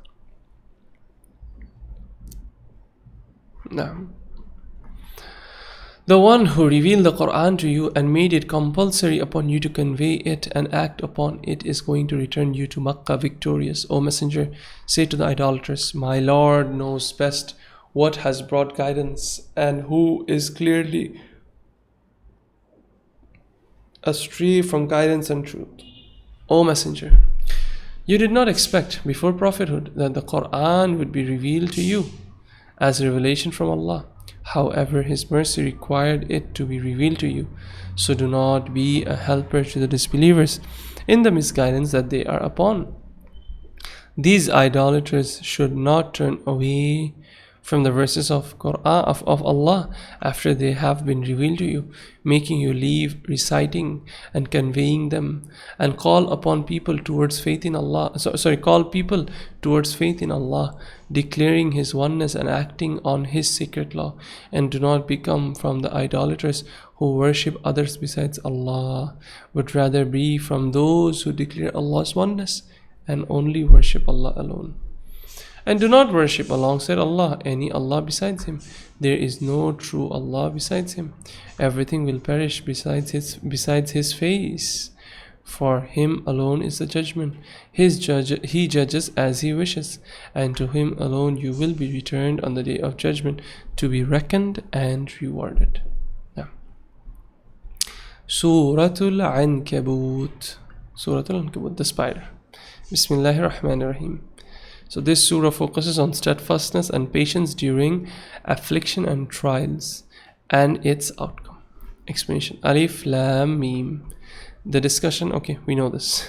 Now, the one who revealed the Quran to you and made it compulsory upon you to convey it and act upon it is going to return you to Makkah victorious. O Messenger, say to the idolaters, my Lord knows best what has brought guidance and who is clearly astray from guidance and truth. O Messenger, you did not expect before prophethood that the Quran would be revealed to you as revelation from Allah. However, His mercy required it to be revealed to you. So do not be a helper to the disbelievers in the misguidance that they are upon. These idolaters should not turn away from the verses of Quran of Allah after they have been revealed to you, making you leave reciting and conveying them, and call people towards faith in Allah, declaring His oneness and acting on His sacred law. And do not become from the idolaters who worship others besides Allah, but rather be from those who declare Allah's oneness and only worship Allah alone. And do not worship alongside Allah any Allah besides Him. There is no true Allah besides Him. Everything will perish besides His face. For Him alone is the judgment. He judges as He wishes, and to Him alone you will be returned on the day of judgment to be reckoned and rewarded. Yeah. Suratul Ankabut. Suratul Ankabut, the spider. Bismillahir Rahmanir Rahim. So this surah focuses on steadfastness and patience during affliction and trials and its outcome. Explanation. Alif Lam Mim. The discussion, okay, we know this.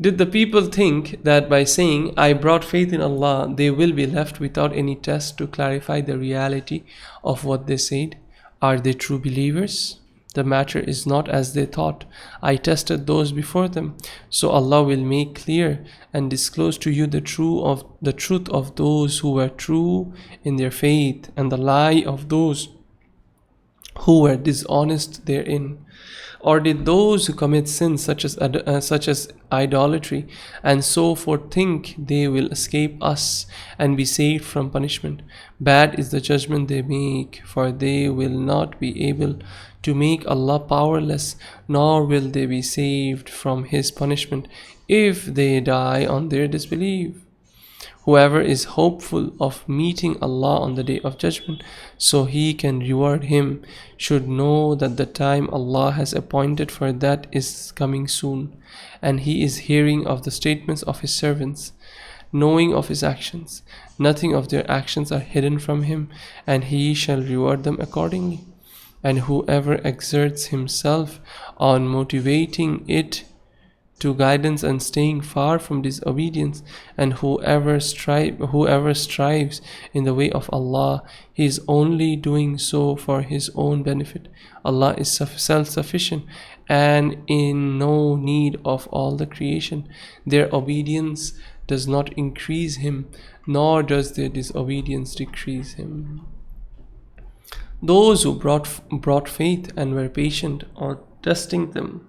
Did the people think that by saying, I brought faith in Allah, they will be left without any test to clarify the reality of what they said? Are they true believers? The matter is not as they thought. I tested those before them. So Allah will make clear and disclose to you the truth of those who were true in their faith, and the lie of those who were dishonest therein. Or did those who commit sins such as idolatry and so forth think they will escape us and be saved from punishment? Bad is the judgment they make, for they will not be able to make Allah powerless, nor will they be saved from His punishment if they die on their disbelief. Whoever is hopeful of meeting Allah on the day of judgment so He can reward him should know that the time Allah has appointed for that is coming soon, and He is hearing of the statements of His servants, knowing of His actions. Nothing of their actions are hidden from Him, and He shall reward them accordingly. And whoever exerts himself on motivating it to guidance and staying far from disobedience, and whoever strives in the way of Allah, he is only doing so for his own benefit. Allah is self-sufficient and in no need of all the creation. Their obedience does not increase Him, nor does their disobedience decrease Him. Those who brought faith and were patient or testing them,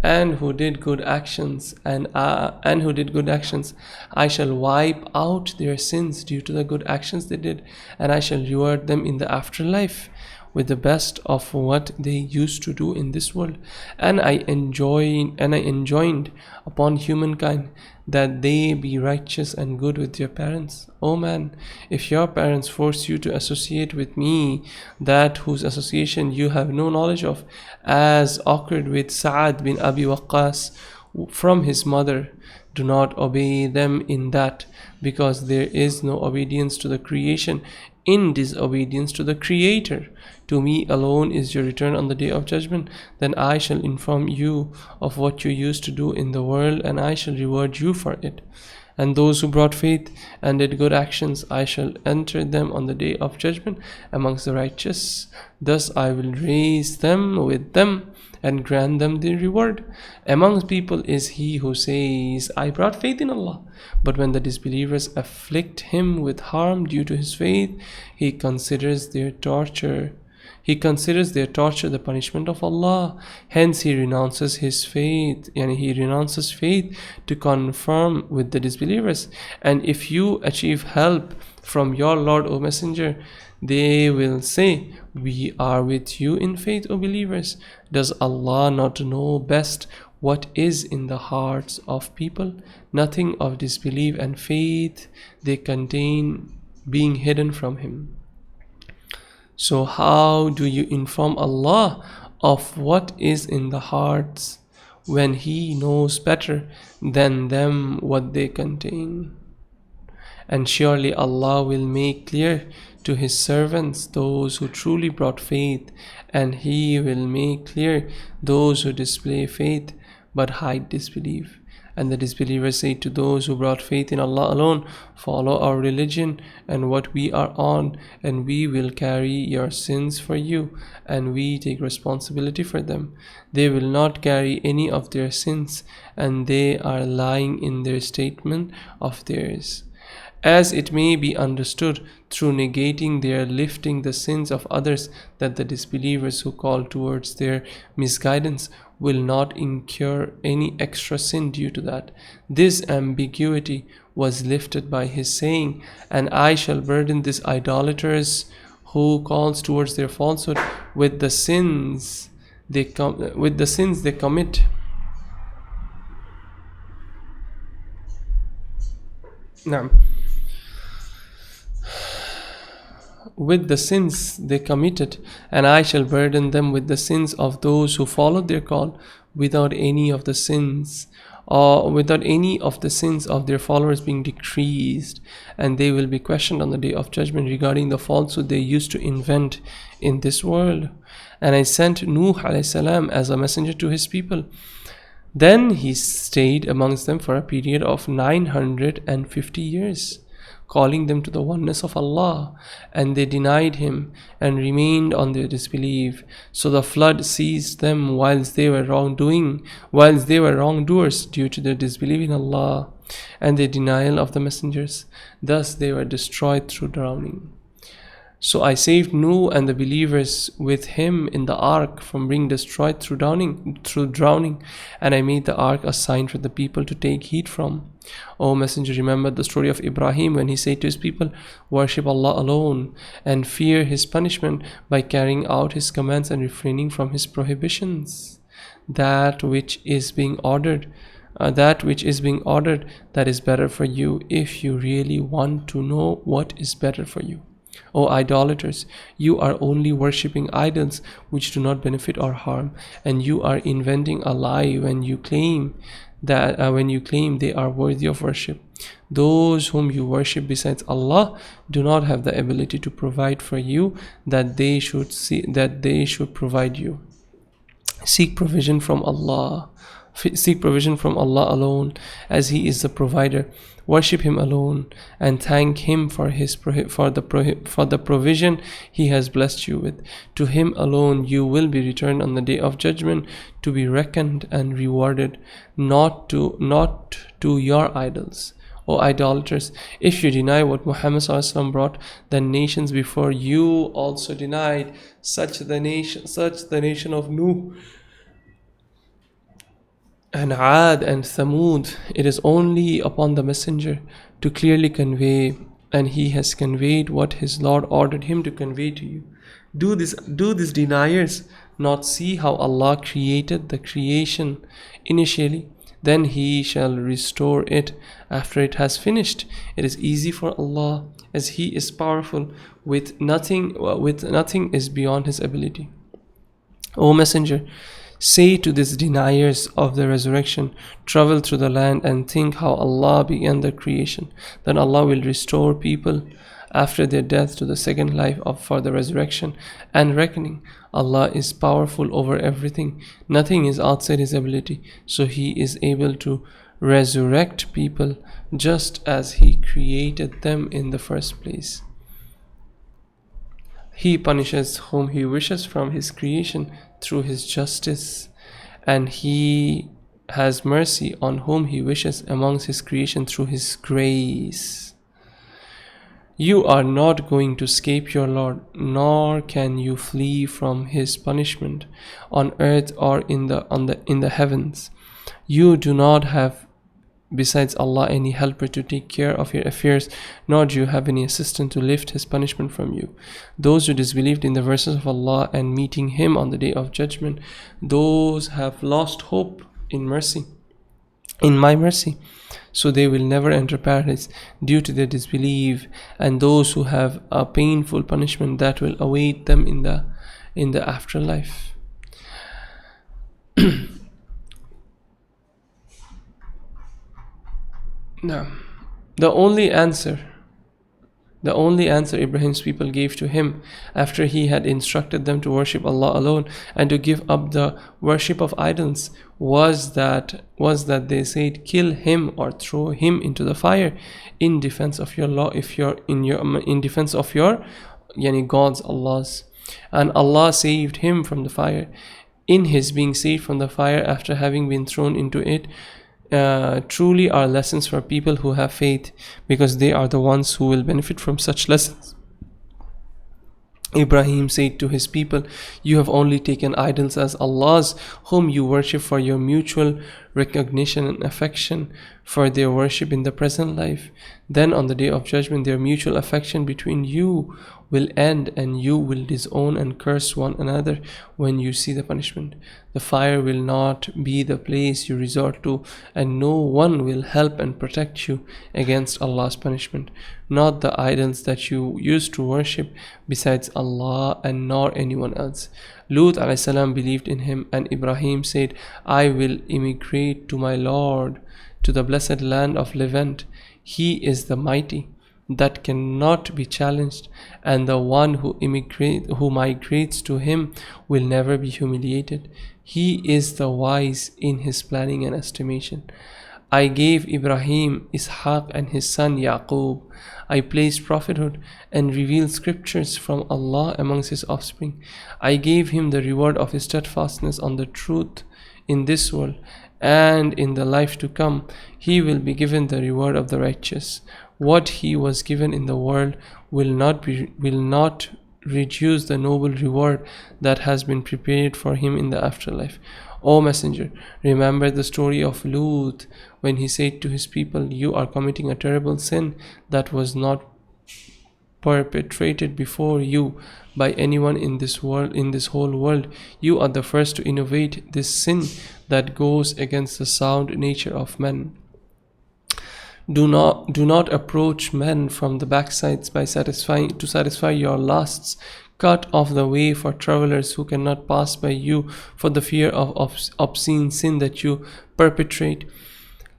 and who did good actions, I shall wipe out their sins due to the good actions they did, and I shall reward them in the afterlife with the best of what they used to do in this world. And I enjoined upon humankind that they be righteous and good with their parents. O man, if your parents force you to associate with me that whose association you have no knowledge of, as occurred with Sa'ad bin Abi Waqqas from his mother, do not obey them in that, because there is no obedience to the creation in disobedience to the Creator. To me alone is your return on the day of judgment. Then I shall inform you of what you used to do in the world, and I shall reward you for it. And those who brought faith and did good actions, I shall enter them on the day of judgment amongst the righteous. Thus I will raise them with them and grant them their reward. Amongst people is he who says, I brought faith in Allah. But when the disbelievers afflict him with harm due to his faith, he considers their torture the punishment of Allah. Hence he renounces his faith, and he renounces faith to confirm with the disbelievers. And if you achieve help from your Lord, O Messenger, they will say, we are with you in faith, O believers. Does Allah not know best what is in the hearts of people? Nothing of disbelief and faith they contain being hidden from Him. So how do you inform Allah of what is in the hearts when He knows better than them what they contain? And surely Allah will make clear to His servants those who truly brought faith, and He will make clear those who display faith but hide disbelief. And the disbelievers say to those who brought faith in Allah alone, follow our religion and what we are on, and we will carry your sins for you, and we take responsibility for them. They will not carry any of their sins, and they are lying in their statement of theirs. As it may be understood through negating their lifting the sins of others, that the disbelievers who call towards their misguidance will not incur any extra sin due to that. This ambiguity was lifted by his saying, and I shall burden these idolaters who calls towards their falsehood with the sins they commit. Now, with the sins they committed, and I shall burden them with the sins of those who followed their call without any of the sins or without any of the sins of their followers being decreased, and they will be questioned on the day of judgment regarding the falsehood they used to invent in this world. And I sent Nuh alayhi salam as a messenger to his people. Then he stayed amongst them for a period of 950 years, calling them to the oneness of Allah, and they denied him and remained on their disbelief. So the flood seized them whilst they were wrongdoers due to their disbelief in Allah and their denial of the messengers. Thus they were destroyed through drowning. So I saved Nuh and the believers with him in the ark from being destroyed through drowning, and I made the ark a sign for the people to take heed from. O Messenger, remember the story of Ibrahim when he said to his people, worship Allah alone and fear his punishment by carrying out his commands and refraining from his prohibitions. That which is being ordered, that is better for you if you really want to know what is better for you. O idolaters, you are only worshipping idols which do not benefit or harm, and you are inventing a lie when you claim they are worthy of worship. Those whom you worship besides Allah do not have the ability to provide for you that they should provide you. Seek provision from Allah alone, as He is the provider. Worship Him alone and thank Him for the provision He has blessed you with. To Him alone you will be returned on the day of judgment to be reckoned and rewarded, not to your idols. O idolaters, if you deny what Muhammad ﷺ brought, then nations before you also denied, such the nation of Nuh and Ad and Thamud. It is only upon the messenger to clearly convey, and he has conveyed what his Lord ordered him to convey to you. Do these deniers not see how Allah created the creation initially? Then He shall restore it after it has finished. It is easy for Allah, as He is powerful. With nothing is beyond His ability. O Messenger, say to these deniers of the resurrection, travel through the land and think how Allah began the creation. Then Allah will restore people after their death to the second life for the resurrection and reckoning. Allah is powerful over everything. Nothing is outside His ability, so He is able to resurrect people just as He created them in the first place. He punishes whom He wishes from His creation through His justice, and He has mercy on whom He wishes amongst His creation through His grace. You are not going to escape your Lord, nor can you flee from His punishment on earth or in the heavens. You do not have besides Allah any helper to take care of your affairs, nor do you have any assistant to lift His punishment from you. Those who disbelieved in the verses of Allah and meeting Him on the day of judgment, those have lost hope in my mercy. So they will never enter paradise due to their disbelief, and those who have a painful punishment that will await them in the afterlife. Now, the only answer Ibrahim's people gave to him after he had instructed them to worship Allah alone and to give up the worship of idols was that they said, kill him or throw him into the fire in defense of your law, in defense of your gods, Allah's. And Allah saved him from the fire. In his being saved from the fire after having been thrown into it, truly are lessons for people who have faith, because they are the ones who will benefit from such lessons. Ibrahim said to his people, "You have only taken idols as Allahs, whom you worship for your mutual recognition and affection for their worship in the present life. Then on the day of judgment, their mutual affection between you will end, and you will disown and curse one another when you see the punishment. The fire will not be the place you resort to, and no one will help and protect you against Allah's punishment, not the idols that you used to worship besides Allah, and nor anyone else." Lut a.s. believed in him, and Ibrahim said, "I will immigrate to my Lord, to the blessed land of Levant. He is the mighty that cannot be challenged, and the one who migrates to him will never be humiliated. He is the wise in his planning and estimation. I gave Ibrahim Ishaq and his son Yaqub. I placed prophethood and revealed scriptures from Allah amongst his offspring. I gave him the reward of his steadfastness on the truth in this world, and in the life to come he will be given the reward of the righteous. What he was given in the world will not reduce the noble reward that has been prepared for him in the afterlife. O Messenger, remember the story of Lut when he said to his people, 'You are committing a terrible sin that was not perpetrated before you by anyone in this whole world. You are the first to innovate this sin that goes against the sound nature of men. Do not approach men from the backsides to satisfy your lusts. Cut off the way for travelers who cannot pass by you for the fear of obscene sin that you perpetrate.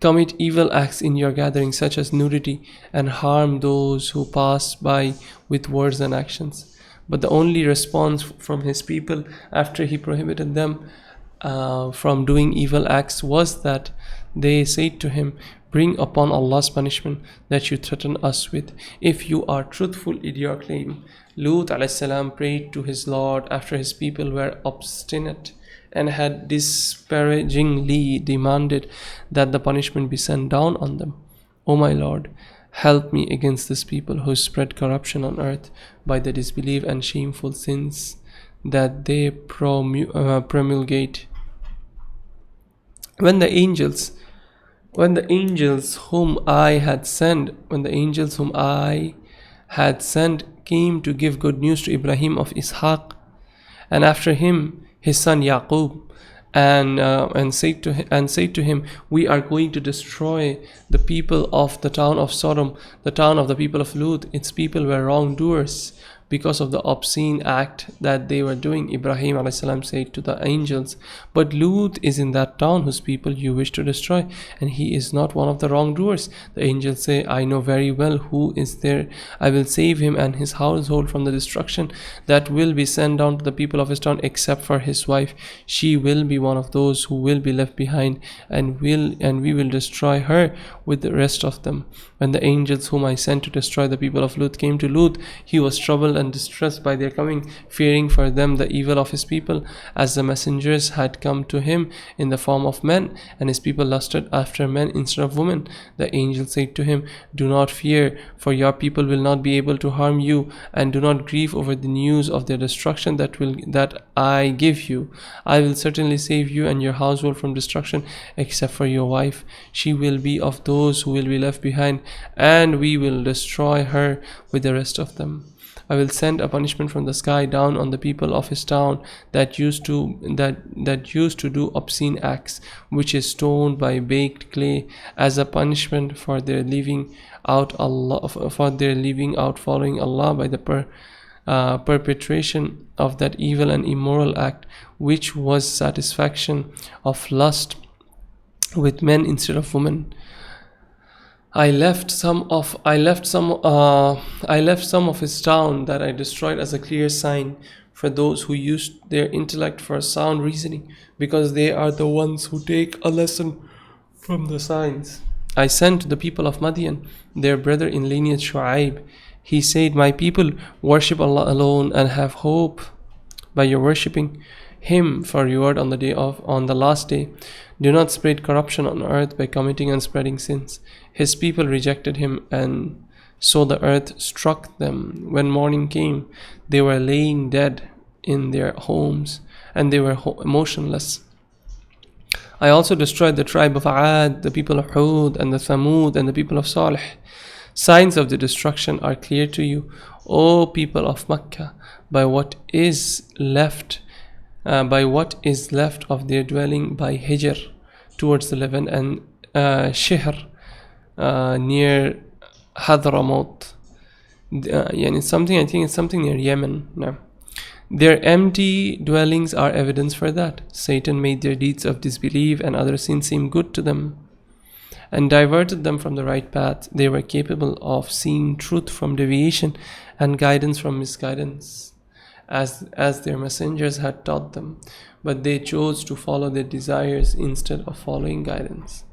Commit evil acts in your gatherings, such as nudity, and harm those who pass by with words and actions." But the only response from his people after he prohibited them from doing evil acts was that they said to him, "Bring upon Allah's punishment that you threaten us with, if you are truthful in your claim." Lut a.s. prayed to his Lord after his people were obstinate and had disparagingly demanded that the punishment be sent down on them. "O my Lord, help me against this people who spread corruption on earth by the disbelief and shameful sins that they promulgate." When the angels whom I had sent came to give good news to Ibrahim of Ishaq, and after him his son Yaqub, and said to him, "We are going to destroy the people of the town of Sodom, the town of the people of Lut. Its people were wrongdoers because of the obscene act that they were doing." Ibrahim a.s. said to the angels, "But Lut is in that town whose people you wish to destroy, and he is not one of the wrongdoers." The angels say, "I know very well who is there. I will save him and his household from the destruction that will be sent down to the people of his town, except for his wife. She will be one of those who will be left behind, and we will destroy her with the rest of them." When the angels whom I sent to destroy the people of Lut came to Lut, he was troubled and distressed by their coming, fearing for them the evil of his people, as the messengers had come to him in the form of men, and his people lusted after men instead of women. The angel said to him, "Do not fear, for your people will not be able to harm you, and do not grieve over the news of their destruction that I give you. I will certainly save you and your household from destruction, except for your wife. She will be of those who will be left behind, and we will destroy her with the rest of them. I will send a punishment from the sky down on the people of his town that used to do obscene acts, which is stoned by baked clay, as a punishment for their leaving out following Allah by the perpetration of that evil and immoral act, which was satisfaction of lust with men instead of women. I left some of his town that I destroyed as a clear sign for those who used their intellect for sound reasoning, because they are the ones who take a lesson from the signs. I sent to the people of Madian, their brother in lineage Shu'aib. He said, "My people worship Allah alone and have hope by your worshipping him for reward on the last day. Do not spread corruption on earth by committing and spreading sins." His people rejected him and So the earth struck them. When morning came, they were laying dead in their homes, and they were motionless. I also destroyed the tribe of Ad, the people of Hud, and the Thamud, and the people of Salih. Signs of the destruction are clear to you, O people of Mecca, by what is left of their dwelling by Hijr towards the Levant, and Shihr near Hadramaut. I think it's something near Yemen. No. Their empty dwellings are evidence for that. Satan made their deeds of disbelief and other sins seem good to them, and diverted them from the right path. They were capable of seeing truth from deviation and guidance from misguidance, as their messengers had taught them, but they chose to follow their desires instead of following guidance.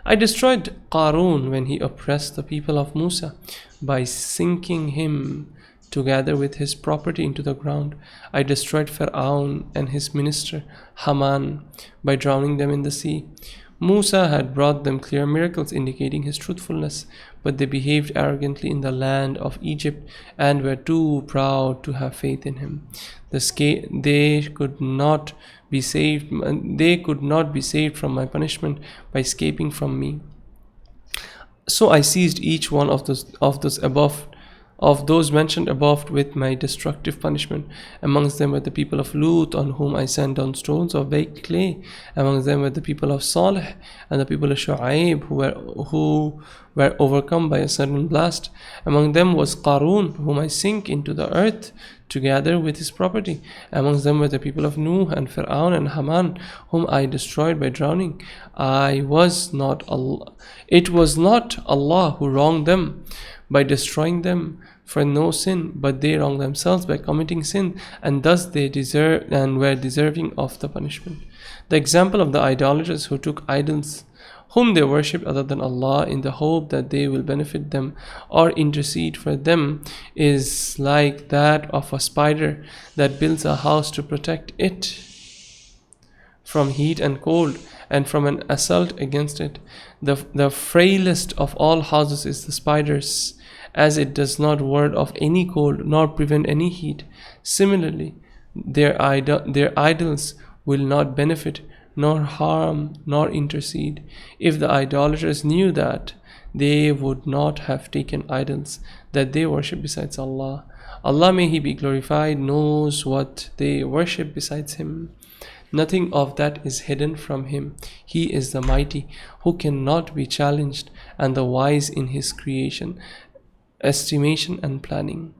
I destroyed Qarun when he oppressed the people of Musa by sinking him together with his property into the ground. I destroyed Fir'aun and his minister Haman by drowning them in the sea. Musa had brought them clear miracles indicating his truthfulness, but they behaved arrogantly in the land of Egypt and were too proud to have faith in him. They could not be saved from my punishment by escaping from me. So I seized each one of those mentioned above with my destructive punishment. Amongst them were the people of Lut, on whom I sent down stones of baked clay. Amongst them were the people of Salih and the people of Shu'aib, who were overcome by a sudden blast. Among them was Qarun, whom I sink into the earth together with his property. Amongst them were the people of Nuh and Fir'aun and Haman, whom I destroyed by drowning. It was not Allah who wronged them by destroying them for no sin, but they wronged themselves by committing sin, and thus they were deserving of the punishment. The example of the idolaters who took idols whom they worshipped other than Allah in the hope that they will benefit them or intercede for them is like that of a spider that builds a house to protect it from heat and cold, and from an assault against it. The frailest of all houses is the spider's, as it does not ward off any cold nor prevent any heat. Similarly, their idols will not benefit, nor harm, nor intercede. If the idolaters knew that, they would not have taken idols that they worship besides Allah. Allah, may He be glorified, knows what they worship besides Him. Nothing of that is hidden from Him. He is the mighty, who cannot be challenged, and the wise in His creation, estimation and planning.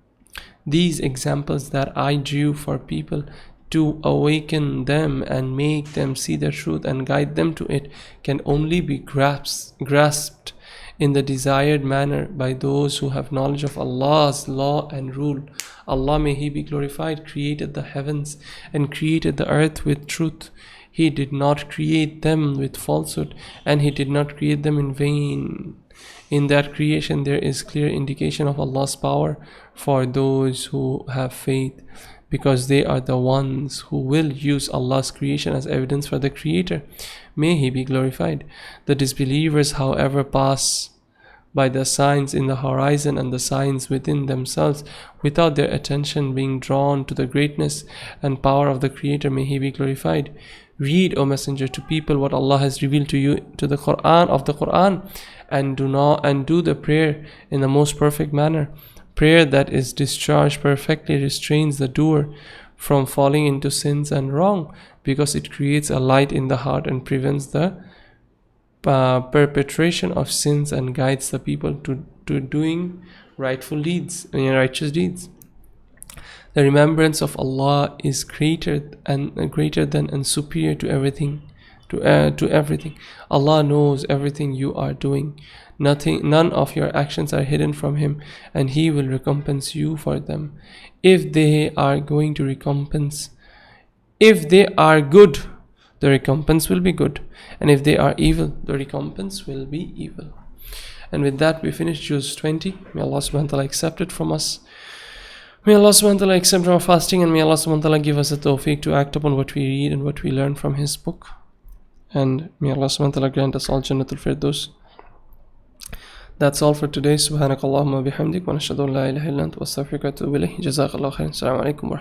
These examples that I drew for people to awaken them and make them see the truth and guide them to it can only be grasped in the desired manner by those who have knowledge of Allah's law and rule. Allah, may He be glorified, created the heavens and created the earth with truth. He did not create them with falsehood, and He did not create them in vain. In that creation there is clear indication of Allah's power for those who have faith, because they are the ones who will use Allah's creation as evidence for the Creator. May He be glorified. The disbelievers, however, pass by the signs in the horizon and the signs within themselves without their attention being drawn to the greatness and power of the Creator. May He be glorified. Read, O Messenger, to people what Allah has revealed to you to the Quran, and do the prayer in the most perfect manner. Prayer that is discharged perfectly restrains the doer from falling into sins and wrong, because it creates a light in the heart and prevents the perpetration of sins and guides the people to doing righteous deeds. The remembrance of Allah is greater than and superior to everything. To everything. Allah knows everything you are doing. None of your actions are hidden from Him, and He will recompense you for them. If they are good, the recompense will be good, and if they are evil, the recompense will be evil. And with that, we finish Juzz 20. May Allah subhanahu wa ta'ala accept it from us. May Allah subhanahu wa ta'ala accept our fasting, and may Allah subhanahu wa ta'ala give us the tawfiq to act upon what we read and what we learn from His book. And may Allah subhanahu wa ta'ala grant us all Jannatul Firdaus. That's all for today. Subhanakallahumma bihamdik wa nashhadu an la ilaha illa anta wa astaghfiruka wa atubu ilayk. Jazakallahu khairan. Assalamu alaikum wa